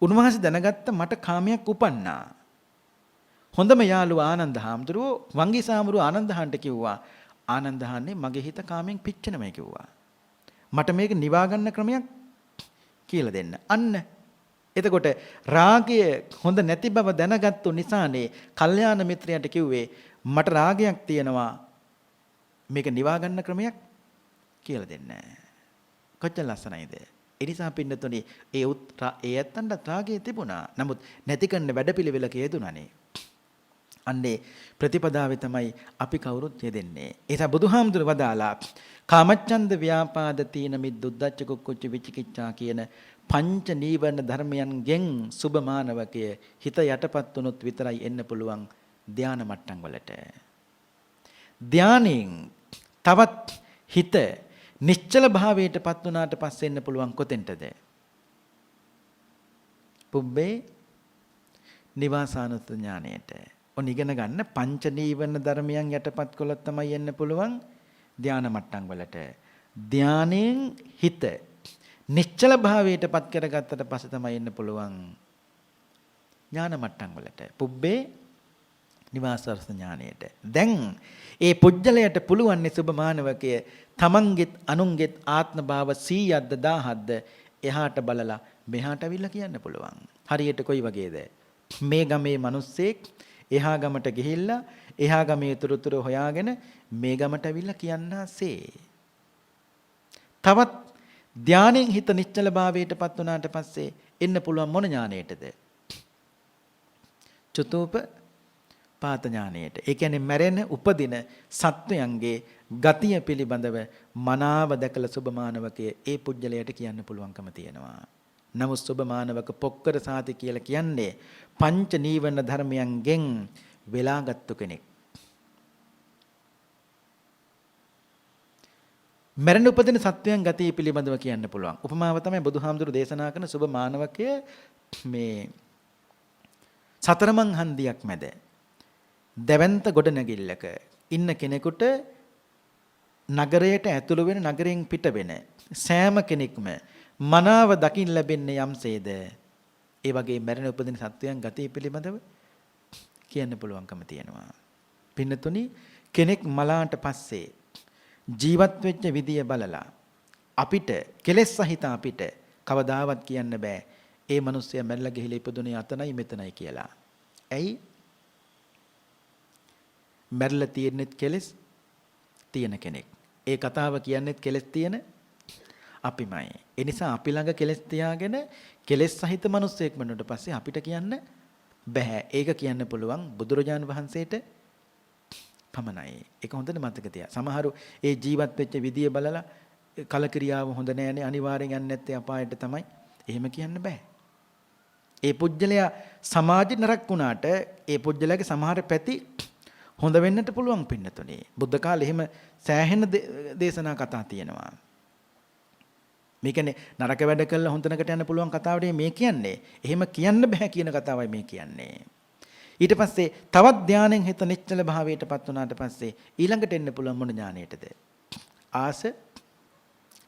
උන්වහන්සේ දැනගත්ත මට කාමයක් උපන්නා. හොඳම යාළුවා ආනන්ද හාමුදුරුවෝ වංගීස හාමුදුරුවෝ ආනන්ද හාන්ට කිව්වා ආනන්ද හාන්නේ මගේ හිත කාමෙන් පිච්චෙනමයි කිව්වා. මට මේක නිවා ගන්න ක්‍රමයක් කියලා දෙන්න. අන්න එතකොට රාගය හොඳ නැති බව දැනගත්තු නිසානේ කල්යාණ මිත්‍රයාට කිව්වේ මට රාගයක් තියෙනවා මේක නිවා ගන්න ක්‍රමයක් කියලා දෙන්න. කොච්චර ලස්සනයිද? ඒ නිසා පින්නතුනි ඒ ඇත්තන්ට රාගය තිබුණා. නමුත් නැති කරන්න වැඩපිළිවෙලක යෙදුණානේ. අන්නේ ප්‍රතිපදාවේ තමයි අපි කවුරුත් යෙදෙන්නේ. ඒ නිසා බුදුහාමුදුර වදාලා කාමච්ඡන්ද ව්‍යාපාද තීන මිද්දුද්දච්ච කුක්කුච්ච විචිකිච්ඡා කියන පංච නීවරණ ධර්මයන්ගෙන් සුභමානවකය හිත යටපත් වුනොත් විතරයි එන්න පුළුවන් ධානා මට්ටම් වලට. ධානයෙන් තවත් හිත නිශ්චල භාවයටපත් වුණාට පස්සේ එන්න පුළුවන් කොතෙන්ටද? පුබ්බේ නිවාසානුත් ඥාණයට. ඔන්න ඉගෙන ගන්න පංච නීවරණ ධර්මයන් යටපත් කළොත් තමයි එන්න පුළුවන් ධානා මට්ටම් වලට. ධානයෙන් හිත නිශ්චල භාවයටපත් කරගත්තට පස්සේ තමයි එන්න පුළුවන් ඥාන මට්ටම් වලට. පුබ්බේ නිවාසාර්ථ ඥානයට. දැන් ඒ පුජ්‍යලයට පුළුවන් සුභමානවකය තමන්ගෙත් අනුන්ගෙත් ආත්ම භාව 100ක්ද 1000ක්ද එහාට බලලා මෙහාට අවිල්ලා කියන්න පුළුවන්. හරියට කොයි වගේද? මේ ගමේ මිනිස්සෙක් එහා ගමට ගිහිල්ලා එහා ගමේ තුරුතුරු හොයාගෙන මේ ගමට අවිල්ලා කියන්නාසේ. තවත් ධානයෙන් හිත නිශ්චල භාවයටපත් වුණාට පස්සේ එන්න පුළුවන් මොන ඥානයටද? චතුූප පාත ඥානයට. ඒ කියන්නේ මැරෙන උපදින සත්වයන්ගේ ගතිය පිළිබඳව මනාව දැකලා සුභමානවකයේ ඒ පුජ්‍යලයට කියන්න පුළුවන්කම තියෙනවා. නමුත් සුභමානවක පොක්කර සාති කියලා කියන්නේ පංච නීවරණ ධර්මයන්ගෙන් වෙලාගත්තු කෙනෙක්. මරණ උපදින සත්වයන් ගතිය පිළිබඳව කියන්න පුළුවන්. උපමාව තමයි බුදුහාමුදුරු දේශනා කරන සුභමානවකය මේ සතරමන් හන්දියක් මැද දැවැන්ත ගොඩනැගිල්ලක ඉන්න කෙනෙකුට නගරයට ඇතුළු වෙන නගරයෙන් පිට වෙන සෑම කෙනෙක්ම මනාව දකින්න ලැබෙන්නේ යම්සේද ඒ වගේ මරණ උපදින සත්වයන් ගතිය පිළිබඳව කියන්න පුළුවන්කම තියෙනවා. පින්නතුනි කෙනෙක් මලාට පස්සේ ජීවත් වෙච්ච විදිය බලලා අපිට කෙලෙස් සහිත අපිට කවදාවත් කියන්න බෑ ඒ මිනිස්සයා මැරලා ගිහිලා ඉපදුනේ අතනයි මෙතනයි කියලා. ඇයි? මැරලා තියෙනෙත් කෙලෙස් තියෙන කෙනෙක්. ඒ කතාව කියන්නේත් කෙලෙස් තියෙන අපිමයි. ඒ නිසා අපි ළඟ කෙලෙස් තියාගෙන කෙලෙස් සහිත මිනිස්සෙක් වුණාට පස්සේ අපිට කියන්න බෑ. ඒක කියන්න පුළුවන් බුදුරජාන් වහන්සේට පමණයි. ඒක හොඳට මතක තියා. සමහරු ඒ ජීවත් වෙච්ච විදිය බලලා කලකිරියාව හොඳ නෑනේ අනිවාර්යෙන් යන්නේ නැත්තේ අපායට තමයි. එහෙම කියන්න බෑ. ඒ පුජ්‍යලයා සමාජ නරක වුණාට ඒ පුජ්‍යලයාගේ සමහර පැති හොඳ වෙන්නට පුළුවන් පින්නතුනේ. බුද්ධ කාලේ එහෙම සෑහෙන දේශනා කතා තියෙනවා. මේ කියන්නේ නරක වැඩ කළා හොඳනකට යන්න පුළුවන් කතාවට මේ කියන්නේ. එහෙම කියන්න බෑ කියන කතාවයි මේ කියන්නේ. ඊට පස්සේ තවත් ධානයෙන් හිත නිශ්චල භාවයටපත් වුණාට පස්සේ ඊළඟට එන්න පුළුවන් මොන ඥානයටද?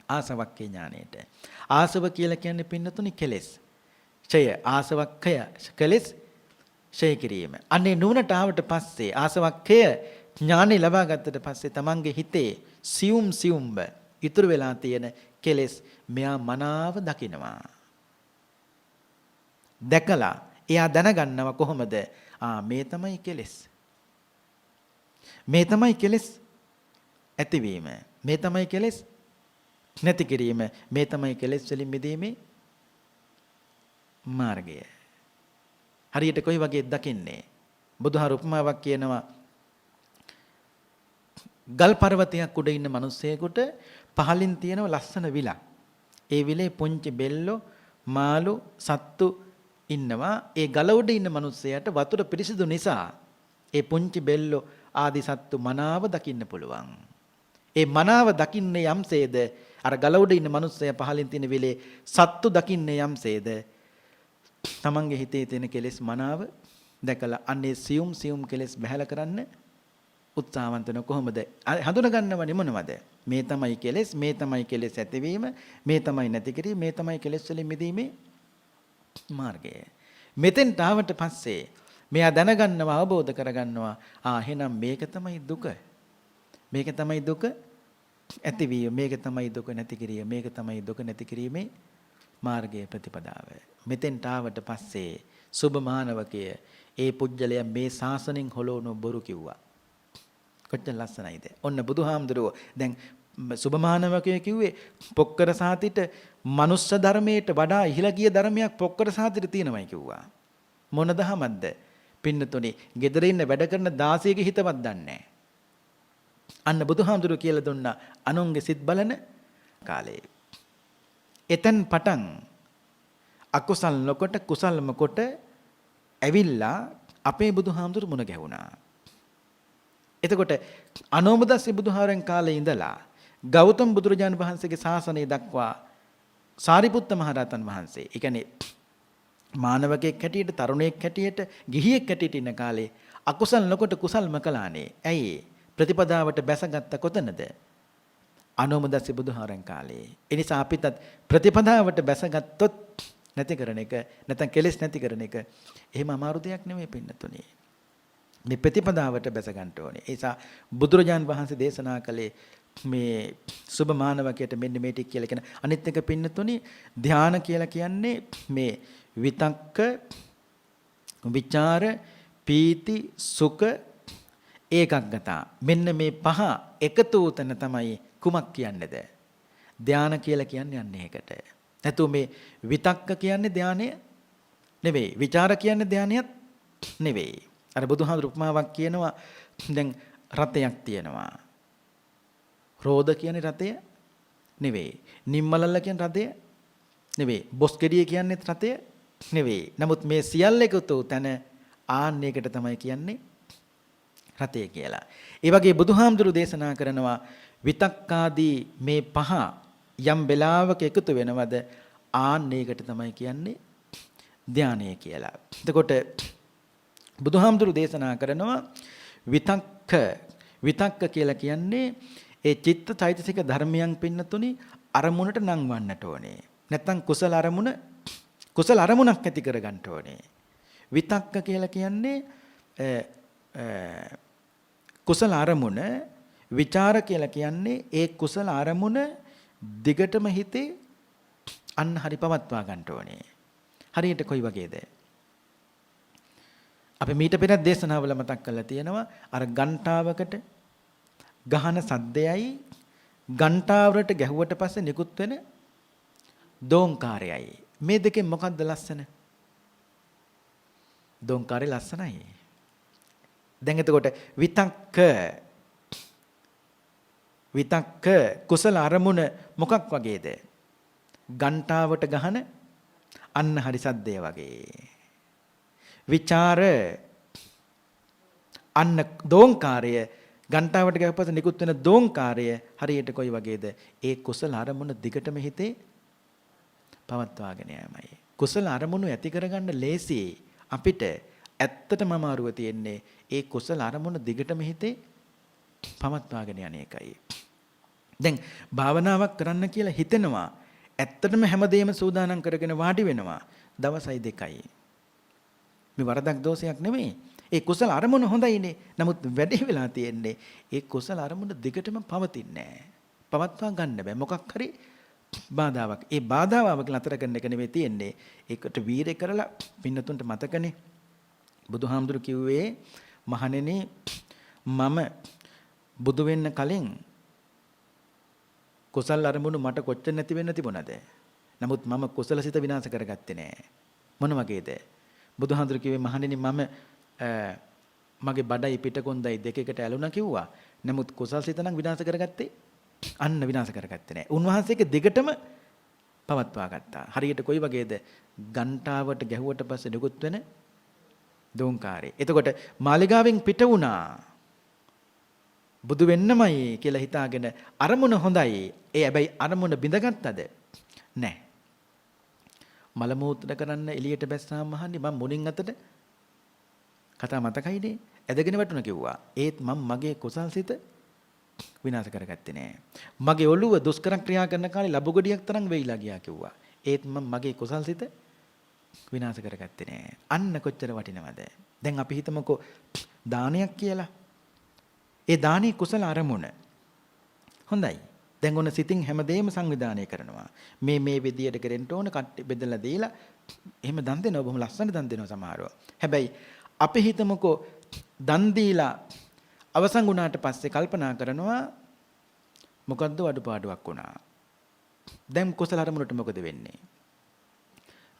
ආසවක්ඛේ ඥානයට. ආසව කියලා කියන්නේ පින්නතුනි කෙලෙස්. ඡය ආසවක්ඛය කෙලෙස් ඡය කිරීම. අනේ නුවණට ආවට පස්සේ ආසවක්ඛය ඥානෙ ලබා ගත්තට පස්සේ තමන්ගේ හිතේ සියුම්බ ඉතුරු වෙලා තියෙන කෙලෙස් මෙයා මනාව දකිනවා. දැකලා එයා දැනගන්නවා කොහොමද? මේ තමයි කෙලෙස්. මේ තමයි කෙලෙස් ඇතිවීම. මේ තමයි කෙලෙස් නැති කිරීම. මේ තමයි කෙලෙස් වලින් මිදීමේ මාර්ගය. හරියට කොයි වගේ දකින්නේ? බුදුහාර උපමාවක් කියනවා. ගල් පර්වතයක් උඩ ඉන්න මිනිස්සෙකුට පහලින් තියෙන ලස්සන විලක්. ඒ විලේ පුංචි බෙල්ලෝ මාළු සත්තු ඉන්නවා. ඒ ගල උඩ ඉන්න මිනිස්සයාට වතුර පිරිසිදු නිසා ඒ පුංචි බෙල්ලෝ ආදි සත්තු මනාව දකින්න පුළුවන්. ඒ මනාව දකින්නේ යම්සේද අර ගල උඩ ඉන්න මිනිස්සයා පහලින් තියෙන විලේ සත්තු දකින්නේ යම්සේද තමන්ගේ හිතේ තියෙන කෙලෙස් මනාව දැකලා අන්නේ සියුම් සියුම් කෙලෙස් බැහැලා කරන්න උත්සාහවන්ත වෙන කොහොමද? හඳුනා ගන්නවනේ මොනවද? මේ තමයි කෙලෙස්, මේ තමයි කෙලෙස් ඇතිවීම, මේ තමයි නැති කිරීම, මේ තමයි කෙලෙස් වලින් මිදීමේ මාර්ගය. මෙතෙන්ට ආවට පස්සේ මෙයා දැනගන්නවා, අවබෝධ කරගන්නවා. එහෙනම් මේක තමයි දුක. මේක තමයි දුක ඇතිවීම, මේක තමයි දුක නැති කිරීම, මේක තමයි දුක නැති කිරීමේ මාර්ගයේ ප්‍රතිපදාව. මෙතෙන්ට ආවට පස්සේ සුබ මානවකය ඒ පුජ්‍යලයා මේ ශාසනයෙන් හොලවන බොරු කිව්වා. කොච්චර ලස්සනයිද? ඔන්න බුදුහාමුදුරුවෝ දැන් සුබමානවකය කිව්වේ පොක්කර සාතිට මනුස්ස ධර්මයට වඩා ඉහළ ගිය ධර්මයක් පොක්කර සාතිට තියෙනවයි කිව්වා. මොන දහමක්ද? පින්නතුනේ ගෙදර ඉන්න වැඩ කරන 16ගේ හිතවත් දන්නේ නැහැ. අන්න බුදුහාමුදුරුවෝ කියලා දුන්නා අනුන්ගේ සිත් බලන කාලේ. එතෙන් පටන් අකුසල් නොකොට කුසල්ම කොට ඇවිල්ලා අපේ බුදුහාමුදුරුවෝ මුණ ගැහුණා. එතකොට අනෝමදස්සී බුදුහාරයන් කාලේ ඉඳලා ගෞතම බුදුරජාණන් වහන්සේගේ ශාසනය දක්වා සාරිපුත්ත මහරහතන් වහන්සේ, ඒ කියන්නේ මානවකෙක් හැටියට, තරුණයෙක් හැටියට, ගිහියෙක් හැටියට ඉන්න කාලේ අකුසල් නොකොට කුසල්ම කළානේ. ඇයි? ප්‍රතිපදාවට බැසගත්ත කොතනද? අනෝමදස්සී බුදුහාරයන් කාලේ. ඒ නිසා අපිටත් ප්‍රතිපදාවට බැසගත්තොත් නැති කරන එක, නැත්නම් කෙලෙස් නැති කරන එක එහෙම අමාරු දෙයක් නෙමෙයි පින්නතුනේ. මේ ප්‍රතිපදාවට බැස ගන්න ඕනේ. ඒ නිසා බුදුරජාන් වහන්සේ දේශනා කළේ මේ සුබ මානවකයට මෙන්න මේ ටික කියලා කියන අනිත් එක පින්නතුනි ධාන කියලා කියන්නේ මේ විතක්ක විචාර පීති සුඛ ඒකග්ගතා මෙන්න මේ පහ එකතු උතන තමයි කුමක් කියන්නේද ධාන කියලා කියන්නේ යන්නේ ඒකට. නැතු මේ විතක්ක කියන්නේ ධානය නෙවෙයි, විචාර කියන්නේ ධානයත් නෙවෙයි. අර බුදුහාමුදුරු උපමාවක් කියනවා දැන් රතයක් තියෙනවා. රෝද කියන්නේ රතය නෙවෙයි. නිම්මලල්ල කියන්නේ රතය නෙවෙයි. බොස්කෙඩිය කියන්නේ රතය නෙවෙයි. නමුත් මේ සියල්ල එකතු තැන ආන්නයකට තමයි කියන්නේ රතය කියලා. ඒ වගේ බුදුහාමුදුරු දේශනා කරනවා විතක්කාදී මේ පහ යම් වෙලාවක එකතු වෙනවද ආන්නයකට තමයි කියන්නේ ධානය කියලා. එතකොට බුදුහාමුදුරු දේශනා කරනවා විතක්ක කියලා කියන්නේ ඒ චිත්ත චෛතසික ධර්මයන් පින්නතුනි අරමුණට නංවන්නට ඕනේ. නැත්තම් කුසල අරමුණක් ඇති කර ගන්නට ඕනේ. විතක්ක කියලා කියන්නේ කුසල අරමුණ, විචාර කියලා කියන්නේ ඒ කුසල අරමුණ දිගටම හිතේ අන්න හරි පවත්වා ගන්නට ඕනේ. හරියට කොයි වගේද? අපි මීට පෙර දේශනාවල මතක් කරලා තියෙනවා අර ගන්ටාවකට ගහන සද්දයයි ගන්ටාවරට ගැහුවට පස්සේ නිකුත් වෙන දෝංකාරයයි මේ දෙකෙන් මොකක්ද ලස්සන? දෝංකාරය ලස්සනයි. දැන් එතකොට විතක්ක කුසල අරමුණ මොකක් වගේද? ගන්ටාවට ගහන අන්න හරි සද්දය වගේ. විචාර අන්න දෝංකාරය ගන්ටාවට ගහපස්සේ නිකුත් වෙන දෝංකාරය හරියට කොයි වගේද? ඒ කුසල අරමුණ දිගටම හිතේ පවත්වාගෙන යෑමයි. කුසල අරමුණු ඇති කරගන්න ලේසි. අපිට ඇත්තටම අමාරුව තියෙන්නේ ඒ කුසල අරමුණ දිගටම හිතේ පවත්වාගෙන යන එකයි. දැන් භාවනාවක් කරන්න කියලා හිතෙනවා. ඇත්තටම හැමදේම සූදානම් කරගෙන වාඩි වෙනවා. දවසයි දෙකයි. මේ වරදක් දෝෂයක් නෙමෙයි. ඒ කුසල අරමුණ හොඳයිනේ. නමුත් වැඩි වෙලා තියෙන්නේ ඒ කුසල අරමුණ දිගටම පවතින්නේ නැහැ. පවත්වා ගන්න බෑ. මොකක් හරි බාධාවක්. ඒ බාධාව කියලා අතර ගන්න එක නෙවෙයි තියෙන්නේ. ඒකට වීරය කරලා පින්නතුන්ට මතකනේ. බුදුහාමුදුරු කිව්වේ මහණෙනි මම බුදු වෙන්න කලින් කුසල් අරමුණු මට කොච්චර නැති වෙන්න තිබුණාද? නමුත් මම කුසල සිත විනාශ කරගත්තේ නෑ. මොන වගේද? බුදුහාමුදුරු කිව්වේ මහණෙනි මම මගේ බඩයි පිටකොන්දයි දෙකකට ඇලුනා කිව්වා. නමුත් කුසල් සිත නම් විනාශ කරගත්තේ අන්න විනාශ කරගත්තේ නෑ. උන්වහන්සේක දිගටම පවත්වා ගත්තා. හරියට කොයි වගේද? ගන්ටාවට ගැහුවට පස්සේ නිකුත් වෙන දෝංකාරේ. එතකොට මාලිගාවෙන් පිට වුණා. බුදු වෙන්නමයි කියලා හිතාගෙන අරමුණ හොඳයි. ඒ හැබැයි අරමුණ බිඳගත්තද? නැහැ. මල මූත්‍ර කරන්න එළියට බැස්සාම මහන්නේ මම මුණින් අතට කතා මතකයිනේ. ඇදගෙන වැටුණා කිව්වා. ඒත් මම මගේ කුසල්සිත විනාශ කරගත්තේ නෑ. මගේ ඔළුව දුෂ්කර ක්‍රියා කරන කාලේ ලබුගඩියක් තරම් වෙයිලා ගියා කිව්වා. ඒත් මම මගේ කුසල්සිත විනාශ කරගත්තේ නෑ. අන්න කොච්චර වටිනවද? දැන් අපි හිතමුකෝ දානයක් කියලා. ඒ දානේ කුසල අරමුණ. හොඳයි. දැන් ඔන්න සිතින් හැමදේම සංවිධානය කරනවා. මේ විදියට කරෙන්න ඕන කට්ටි බෙදලා දීලා එහෙම දන් දෙනවා. බොහොම ලස්සන දන් දෙනවා සමහරව. හැබැයි අපි හිතමුකෝ දන් දීලා අවසන් වුණාට පස්සේ කල්පනා කරනවා මොකද්ද අඩුපාඩුවක් වුණා. දැන් කුසල අරමුණට මොකද වෙන්නේ?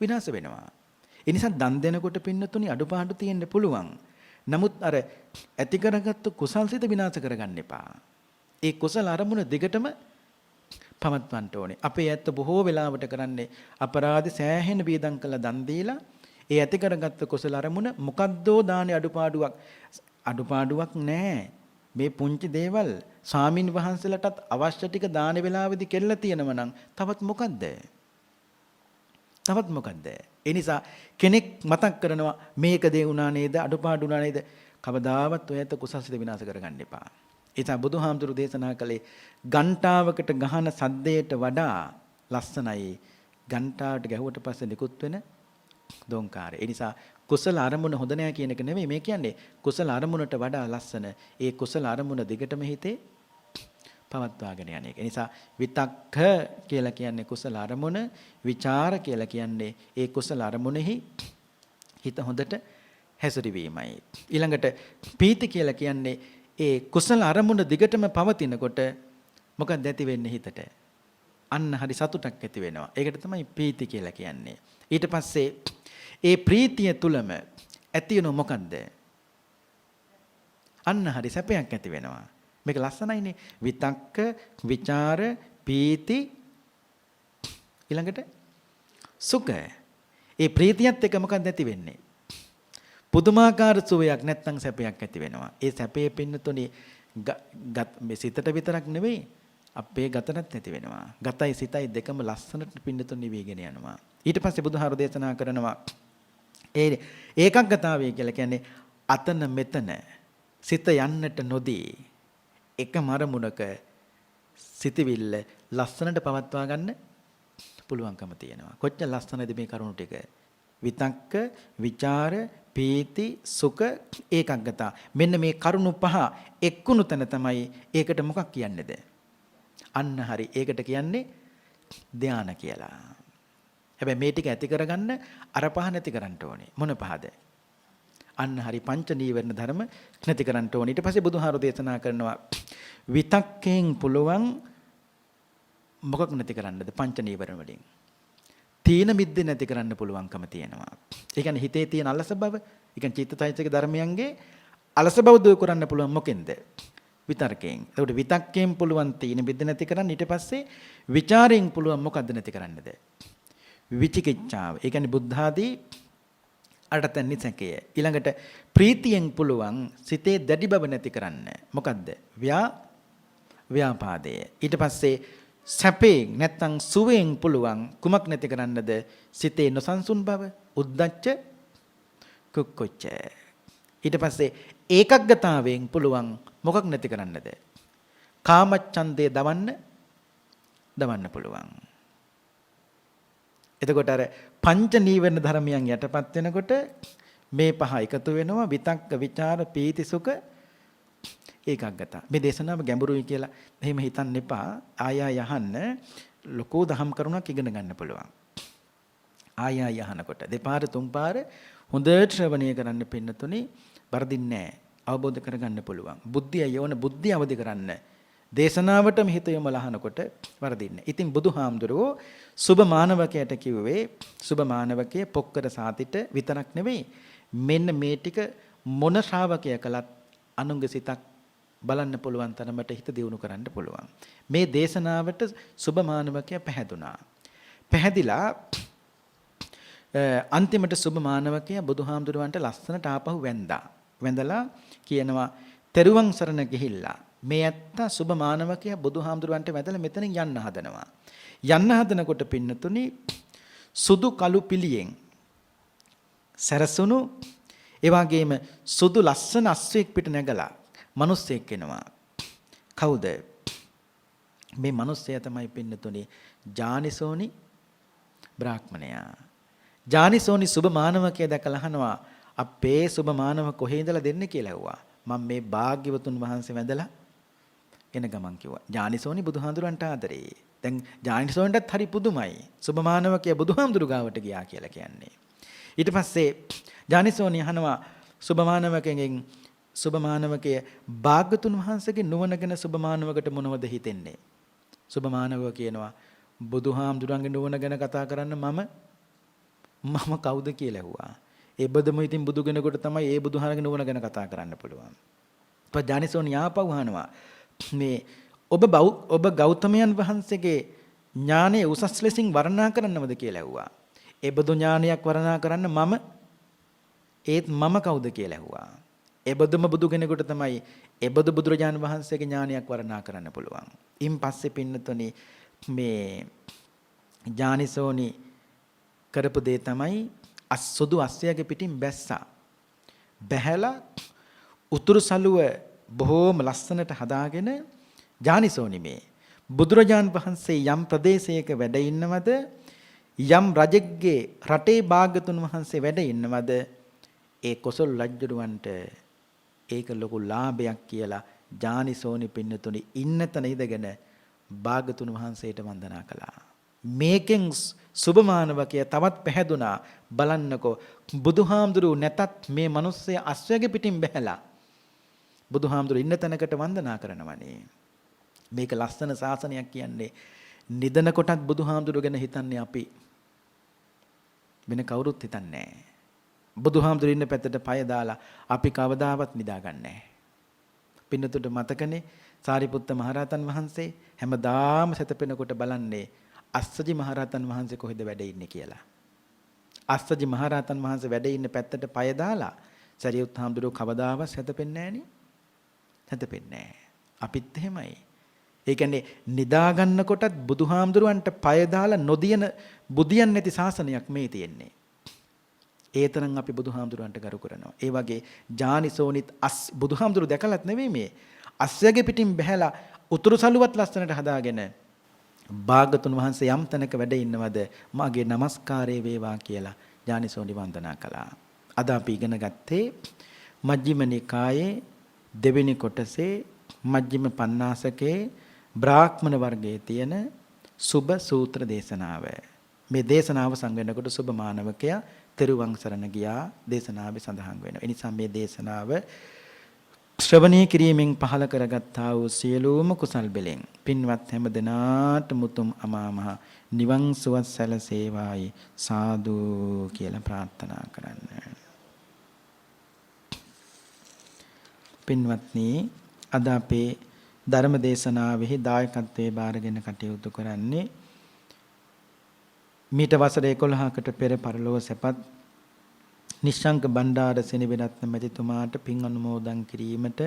විනාශ වෙනවා. ඒ නිසා දන් දෙනකොට පින්නතුනි අඩුපාඩු තියෙන්න පුළුවන්. නමුත් අර ඇති කරගත්තු කුසල්සිත විනාශ කරගන්න එපා. ඒ කුසල අරමුණ දිගටම පවත්වන්න ඕනේ. අපේ ඇත්ත බොහෝ වෙලාවට කරන්නේ අපරාධ සෑහෙන බීදම් කළා දන් දීලා ඒ ඇති කරගත්තු කුසල අරමුණ මොකද්දෝ දානේ අඩුපාඩුවක් නැහැ. මේ පුංචි දේවල් ස්වාමින් වහන්සේලාටත් අවශ්‍ය ටික දාන වේලාවෙදි කෙල්ල තියෙනව නම් තවත් මොකද්ද? ඒ නිසා කෙනෙක් මතක් කරනවා මේක දේ වුණා නේද අඩුපාඩු වුණා නේද? කවදාවත් ඔය ඇත්ත කුසල්සිත විනාශ කරගන්න එපා. ඒ නිසා බුදුහාමුදුරු දේශනා කළේ ගන්ටාවකට ගහන සද්දයට වඩා ලස්සනයි ගන්ටාවට ගැහුවට පස්සේ නිකුත් වෙන දෝංකාරය. ඒ නිසා කුසල අරමුණ හොඳ නැහැ කියන එක නෙවෙයි මේ කියන්නේ. කුසල අරමුණට වඩා ලස්සන ඒ කුසල අරමුණ දිගටම හිතේ පවත්වාගෙන යන එක. ඒ නිසා විතක්ක කියලා කියන්නේ කුසල අරමුණ, විචාර කියලා කියන්නේ ඒ කුසල අරමුණෙහි හිත හොඳට හැසිරවීමයි. ඊළඟට පීති කියලා කියන්නේ ඒ කුසල අරමුණ දිගටම පවතිනකොට මොකක්ද ඇති වෙන්නේ හිතට? අන්න හරි සතුටක් ඇති වෙනවා. ඒකට තමයි පීති කියලා කියන්නේ. ඊට පස්සේ ඒ ප්‍රීතිය තුලම ඇති වෙන මොකද්ද? අන්න හරි සැපයක් ඇති වෙනවා. මේක ලස්සනයිනේ. විතක්ක, විචාර, පීති ඊළඟට සුඛ. ඒ ප්‍රීතියත් එක මොකක්ද ඇති වෙන්නේ? පුදුමාකාර සුවයක් නැත්නම් සැපයක් ඇති වෙනවා. ඒ සැපේ පින්නතුනේ මේ සිතට විතරක් නෙවෙයි අපේ ගතටත් ඇති වෙනවා. ගතයි සිතයි දෙකම ලස්සනට පින්නතුන් නිවිගෙන යනවා. ඊට පස්සේ බුදුහාරු දේශනා කරනවා ඒකග්ගතාවය කියලා කියන්නේ අතන මෙතන සිත යන්නට නොදී එක මරමුණක සිතවිල්ල ලස්සනට පවත්වා ගන්න පුළුවන්කම තියෙනවා. කොච්චර ලස්සනද මේ කරුණු ටික? විතක්ක, විචාර, පීති, සුඛ, ඒකග්ගතා. මෙන්න මේ කරුණු පහ එක්කුණු තැන තමයි ඒකට මොකක් කියන්නේද? අන්න හරි. ඒකට කියන්නේ ධානය කියලා. හැබැයි මේ ටික ඇති කරගන්න අර පහ නැති කරන්න ඕනේ. මොන පහද? අන්න හරි පංච නීවරණ ධර්ම නැති කරන්න ඕනේ. ඊට පස්සේ බුදුහාරු දේශනා කරනවා විතක්කෙන් පුළුවන් මොකක් නැති කරන්නද? පංච නීවරණ වලින්. තීන මිද්ද නැති කරන්න පුළුවන්කම තියෙනවා. ඒ කියන්නේ හිතේ තියෙන අලස බව, ඒ කියන්නේ චිත්තචෛතසික ධර්මයන්ගේ අලස බව දුරු කරන්න පුළුවන් මොකෙන්ද? විතර්කයෙන්. ඒකට විතක්කයෙන් පුළුවන් තීන මිද්ද නැති කරන්න. ඊට පස්සේ ਵਿਚාරයෙන් පුළුවන් මොකද්ද නැති කරන්නද? විචිකිච්ඡාව. ඒ කියන්නේ බුද්ධ ආදී අටතැන්නි සැකය. ඊළඟට ප්‍රීතියෙන් පුළුවන් සිතේ දැඩි බව නැති කරන්න. මොකද්ද? ව්‍යාපාදය. ඊට පස්සේ සැපයෙන් නැත්නම් සුවයෙන් පුළුවන් කුමක් නැති කරන්නද? සිතේ නොසන්සුන් බව, උද්දච්ච, කුක්කුච්ච. ඊට පස්සේ ඒකග්ගතාවයෙන් පුළුවන් මොකක් නැති කරන්නද? කාමච්ඡන්දේ දවන්න පුළුවන්. එතකොට අර පංච නීවරණ ධර්මයන් යටපත් වෙනකොට මේ පහ එකතු වෙනවා. විතක්ක, විචාර, පීති, සුඛ. ඒකාග්‍රතාව. මේ දේශනාව ගැඹුරුයි කියලා එහෙම හිතන්න එපා. ආය යහන්න ලොකෝ දහම් කරුණක් ඉගෙන ගන්න පුළුවන්. ආය යහනකොට දෙපාර තුන් පාර හොඳට ශ්‍රවණය කරන්න පින්නතුනේ වරදින්නේ නැහැ. අවබෝධ කරගන්න පුළුවන්. බුද්ධිය යොවන බුද්ධිය අවදි කරන්න. දේශනාවටම හිත යොමලා අහනකොට වරදින්නේ. ඉතින් බුදුහාමුදුරුවෝ සුබ මානවකයට කිව්වේ සුබ මානවකයේ පොක්කර සාතිට විතරක් නෙවෙයි මෙන්න මේ ටික මොන ශ්‍රාවකය කළත් අනුංග සිතක් බලන්න පුළුවන් තරමට හිත දියුණු කරන්න පුළුවන්. මේ දේශනාවට සුබ මානවකය පැහැදුනා. පැහැදිලා අන්තිමට සුබ මානවකය බුදුහාමුදුරුවන්ට ලස්සනට ආපහු වැඳා. වැඳලා කියනවා තෙරුවන් සරණ ගිහිල්ලා මේ ඇත්ත සුබ මානවකය බුදුහාමුදුරුවන්ට වැඳලා මෙතනින් යන්න හදනවා. යන්න හදනකොට පින්නතුනි සුදු කළු පිළියෙන් සැරසුණු ඒ වගේම සුදු ලස්සන අස්වැක් පිට නැගලා මිනිස්සෙක් එනවා. කවුද? මේ මිනිස්සයා තමයි පින්නතුනි ජානිසෝනි බ්‍රාහ්මණයා. ජානිසෝනි සුබ මානවකය දැකලා අහනවා අපේ සුබ මානව කොහේ ඉඳලා දෙන්නේ කියලා ඇහුවා. මම මේ භාග්‍යවතුන් වහන්සේ වැඳලා එන ගමන් කිව්වා. ජානිසෝනි බුදුහාඳුරන්ට ආදරේ. දැන් ජානිසෝන්ටත් හරි පුදුමයි. සුබ මානවකය බුදුහාඳුරු ගාවට ගියා කියලා කියන්නේ. ඊට පස්සේ ජානිසෝනි අහනවා සුබ මානවකගෙන් සුබ මානවකය භාග්‍යවතුන් වහන්සේගේ නුවණ ගැන සුබ මානවකට මොනවද හිතෙන්නේ? සුබ මානවක කියනවා බුදුහාමුදුරන්ගේ නුවණ ගැන කතා කරන්න මම කවුද කියලා ඇහුවා. ඒ බදම ඉතින් බුදු කෙනෙකුට තමයි ඒ බුදුහාරගේ නුවණ ගැන කතා කරන්න පුළුවන්. පස්සේ ජානිසෝනි ආපහු අහනවා මේ ඔබ ගෞතමයන් වහන්සේගේ ඥානය උසස් ලෙසින් වර්ණනා කරන්නවද කියලා ඇහුවා. ඒ බදු ඥානයක් වර්ණනා කරන්න මම කවුද කියලා ඇහුවා. ඒ බදම බුදු කෙනෙකුට තමයි ඒ බදු බුදුරජාන් වහන්සේගේ ඥානයක් වර්ණනා කරන්න පුළුවන්. ඉන් පස්සේ පින්නතුනි මේ ජානිසෝනි කරපු දේ තමයි සුදු අස්සයගේ පිටින් බැස්සා. බැහැලා උතුරු සළුව බොහෝම ලස්සනට හදාගෙන ජානිසෝනි මේ බුදුරජාන් වහන්සේ යම් ප්‍රදේශයක වැඩ ඉන්නවද යම් රජෙක්ගේ රටේ භාග්‍යතුන් වහන්සේ වැඩ ඉන්නවද ඒ කොසල් රජුරවන්ට ඒක ලොකු ලාභයක් කියලා ජානිසෝනි පින්නතුනි ඉන්න තැන ඉඳගෙන භාග්‍යතුන් වහන්සේට වන්දනා කළා. මේකෙන් සුබමානවකය තවත් පැහැදුනා. බලන්නකෝ බුදුහාමුදුරු නැතත් මේ මිනිස්සයා අස්වැගේ පිටින් බැහැලා බුදුහාමුදුරු ඉන්න තැනකට වන්දනා කරනවනේ. මේක ලස්සන ශාසනයක් කියන්නේ. නිදන කොටත් බුදුහාමුදුරු ගැන හිතන්නේ අපි. වෙන කවුරුත් හිතන්නේ නැහැ. බුදුහාමුදුරු ඉන්න පැත්තට පය දාලා අපි කවදාවත් නිදාගන්නේ නැහැ. පින්නතුට මතකනේ සාරිපුත්ත මහරහතන් වහන්සේ හැමදාම සැතපෙනකොට බලන්නේ අස්සජි මහරහතන් වහන්සේ කොහෙද වැඩ ඉන්නේ කියලා. අස්සජි මහරහතන් වහන්සේ වැඩ ඉන්න පැත්තට පය දාලා සරියුත් හාමුදුරුවෝ කවදාවත් සැතපෙන්නේ නැහනේ. සැතපෙන්නේ නැහැ. අපිත් එහෙමයි. ඒ කියන්නේ නිදා ගන්න කොටත් බුදුහාමුදුරුවන්ට පය දාලා නොදියන බුදියන් නැති ශාසනයක් මේ තියෙන්නේ. ඒ තරම් අපි බුදුහාමුදුරුවන්ට ගරු කරනවා. ඒ වගේ ජානිසෝනිත් බුදුහාමුදුරු දැකලත් නෙවෙයි මේ අස්සගේ පිටින් බැහැලා උතුරු සළුවත් ලස්සනට හදාගෙන භාගතුන් වහන්සේ යම් තැනක වැඩ ඉන්නවද මාගේ নমස්කාරය වේවා කියලා ජානිසෝනි වන්දනා කළා. අද අපි ඉගෙන ගත්තේ මජ්ක්‍ධිම නිකායේ දෙවෙනි කොටසේ මජ්ක්‍ධිම පඤ්ඤාසකේ බ්‍රාහ්මණ වර්ගයේ තියෙන සුබ සූත්‍ර දේශනාව. මේ දේශනාව සංවෙනකොට සුබ මානවකයා තෙරුවන් සරණ ගියා දේශනාවේ සඳහන් වෙනවා. ඒ නිසා මේ දේශනාව ශ්‍රවණය කිරීමෙන් පහල කරගත්තා වූ සියලුම කුසල් බෙලෙන් පින්වත් හැම දෙනාට මුතුම් අමා මහ නිවන් සුවත් සැලසේවායි සාදු කියලා ප්‍රාර්ථනා කරන්න. පින්වත්නි අද අපේ ධර්ම දේශනාවෙහි දායකත්වයේ බාරගෙන කටයුතු කරන්නේ මීට වසර 11කට පෙර පරලොව සැපත් නිශ්ශංක බණ්ඩාර සෙනවිරත්න මැතිතුමාට පින් අනුමෝදන් කිරීමට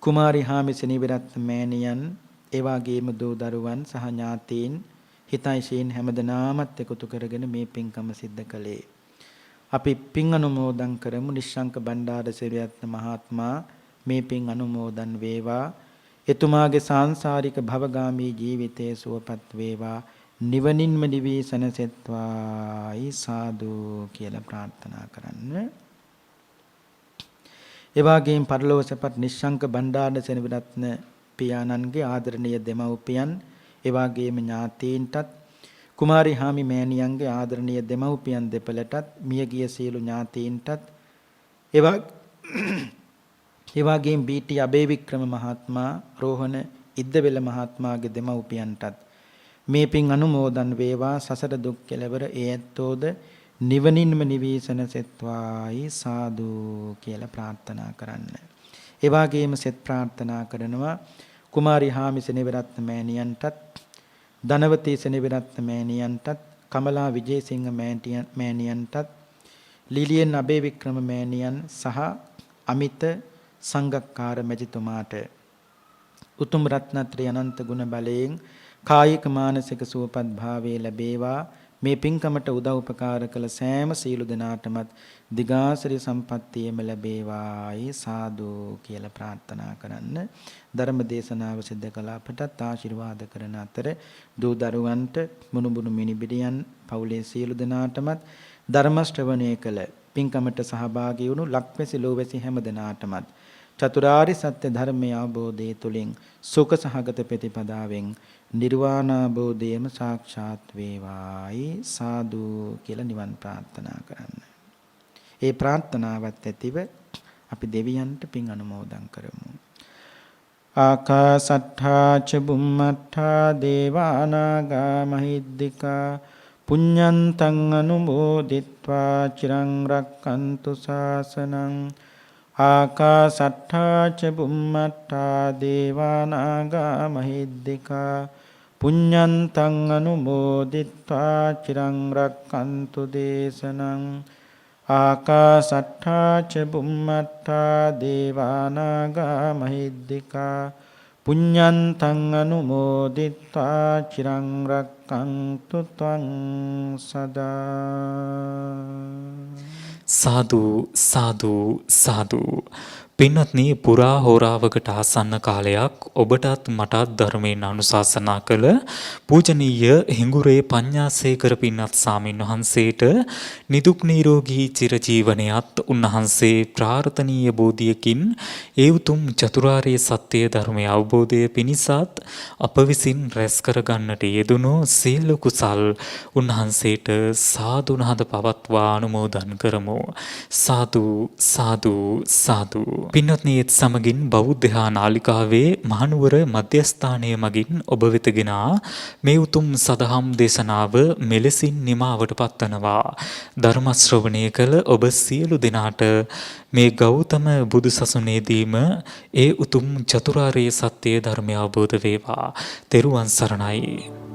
කුමාරි හාමි සෙනවිරත්න මෑණියන් එවාගේම දූ දරුවන් සහ ඥාතීන් හිතයිශීන් හැමදෙනාමත් එකතු කරගෙන මේ පින්කම සිද්ධ කළේ. අපි පින් අනුමෝදන් කරමු. නිශ්ශංක බණ්ඩාර සෙනවිරත්න මහත්මයා මේ පින් අනුමෝදන් වේවා. එතුමාගේ සාංශාරික භවගාමී ජීවිතයේ සුවපත් වේවා. නිවනින්ම නිවී සැනසෙත්වායි සාදු කියලා ප්‍රාර්ථනා කරන්න. ඒ වගේම පරලෝක සැපත් නිශ්ශංක බණ්ඩාර සෙනවිරත්න පියාණන්ගේ ආදරණීය දෙමව්පියන්, ඒ වගේම ඥාතීන්ටත් කුමාරි හාමි මෑණියන්ගේ ආදරණීය දෙමව්පියන් දෙපළටත් මියගිය සියලු ඥාතීන්ටත් ඒ වගේම බීටි අබේවික්‍රම මහත්මයා, රෝහණ ඉද්දවැල මහත්මයාගේ දෙමව්පියන්ටත් මේ පින් අනුමෝදන් වේවා. සසර දුක් කෙලවර ඒ ඇත්තෝද නිවනින්ම නිවීසන සෙත්වායි සාදු කියලා ප්‍රාර්ථනා කරන්න. ඒ වගේම සෙත් ප්‍රාර්ථනා කරනවා කුමාරි හාමි සෙනවිරත්න මෑණියන්ටත්, ධනවතී සෙනවිරත්න මෑණියන්ටත්, කමලා විජේසිංහ මෑණියන්ටත්, ලිලියන් අබේවික්‍රම මෑණියන් සහ අමිත සංගක්කාර මැතිතුමාට උතුම් රත්නත්‍රි අනන්ත ගුණ බලයෙන් කායික මානසික සුවපත් භාවයේ ලැබේවා. මේ පින්කමට උදව් උපකාර කළ සෑම සීල දෙනාටමත් දිගාසිරි සම්පත්තියම ලැබේවායි සාදු කියලා ප්‍රාර්ථනා කරන්න. ධර්ම දේශනාව සිදු කළ අපටත් ආශිර්වාද කරන අතර දූ දරුවන්ට මුණුබුණු මිනිබිරියන් පවුලේ සීල දෙනාටමත් ධර්ම ශ්‍රවණය කළ පින්කමට සහභාගී වුණු ලක්වැසි ලෝවැසි හැම දෙනාටමත් චතුරාර්ය සත්‍ය ධර්මයේ අවබෝධය තුළින් සුඛ සහගත ප්‍රතිපදාවෙන් නිර්වාණ අවබෝධයම සාක්ෂාත් වේවායි සාදු කියලා නිවන් ප්‍රාර්ථනා කරන්න. ඒ ප්‍රාර්ථනාවත් ඇතිව අපි දෙවියන්ට පින් අනුමෝදන් කරමු. ආකාසට්ඨා ච බුම්මට්ඨා දේවානාගා මහිද්దికා පුඤ්ඤන්තං අනුමෝදිත්වා චිරං රක්칸තු ශාසනං. ආකාසට්ඨා ච බුම්මට්ඨා දේවානාගා මහිද්దికා පුඤ්ඤන්තං අනුමෝදිත්වා චිරං රක්칸තු දේශනං. ආකාසට්ඨා ච බුම්මට්ඨා දේවානාගා මහිද්దికා පුඤ්ඤන්තං අනුමෝදිත්වා චිරං රක්칸තු ත්වං සදා. සාදු සාදු සාදු. පින්වත්නි, පුරා හෝරාවකට ආසන්න කාලයක් ඔබටත් මටත් ධර්මයෙන් අනුශාසනා කළ පූජනීය හිඟුරේ පඤ්ඤාසේකර පින්වත් ස්වාමීන් වහන්සේට නිදුක් නිරෝගී චිරජීවනයත් උන්වහන්සේ ප්‍රාර්ථනීය බෝධියකින් ඒ උතුම් චතුරාර්ය සත්‍ය ධර්මයේ අවබෝධය පිණිසත් අප විසින් රැස් කර ගන්නට යෙදුණු සීල කුසල් උන්වහන්සේට සාදුනාද පවත්වා අනුමෝදන් කරමු. සාදු සාදු සාදු. පින්වත්නි, ඒත් සමගින් බෞද්ධ නාලිකාවේ මහනුවර මධ්‍යස්ථානය මගින් ඔබ වෙතගෙන මේ උතුම් සදහම් දේශනාව මෙලෙසින් නිමාවට පත්වනවා. ධර්ම ශ්‍රවණය කළ ඔබ සියලු දෙනාට මේ ගෞතම බුදු සසුනේදීම ඒ උතුම් චතුරාර්ය සත්‍ය ධර්මය අවබෝධ වේවා. තෙරුවන් සරණයි.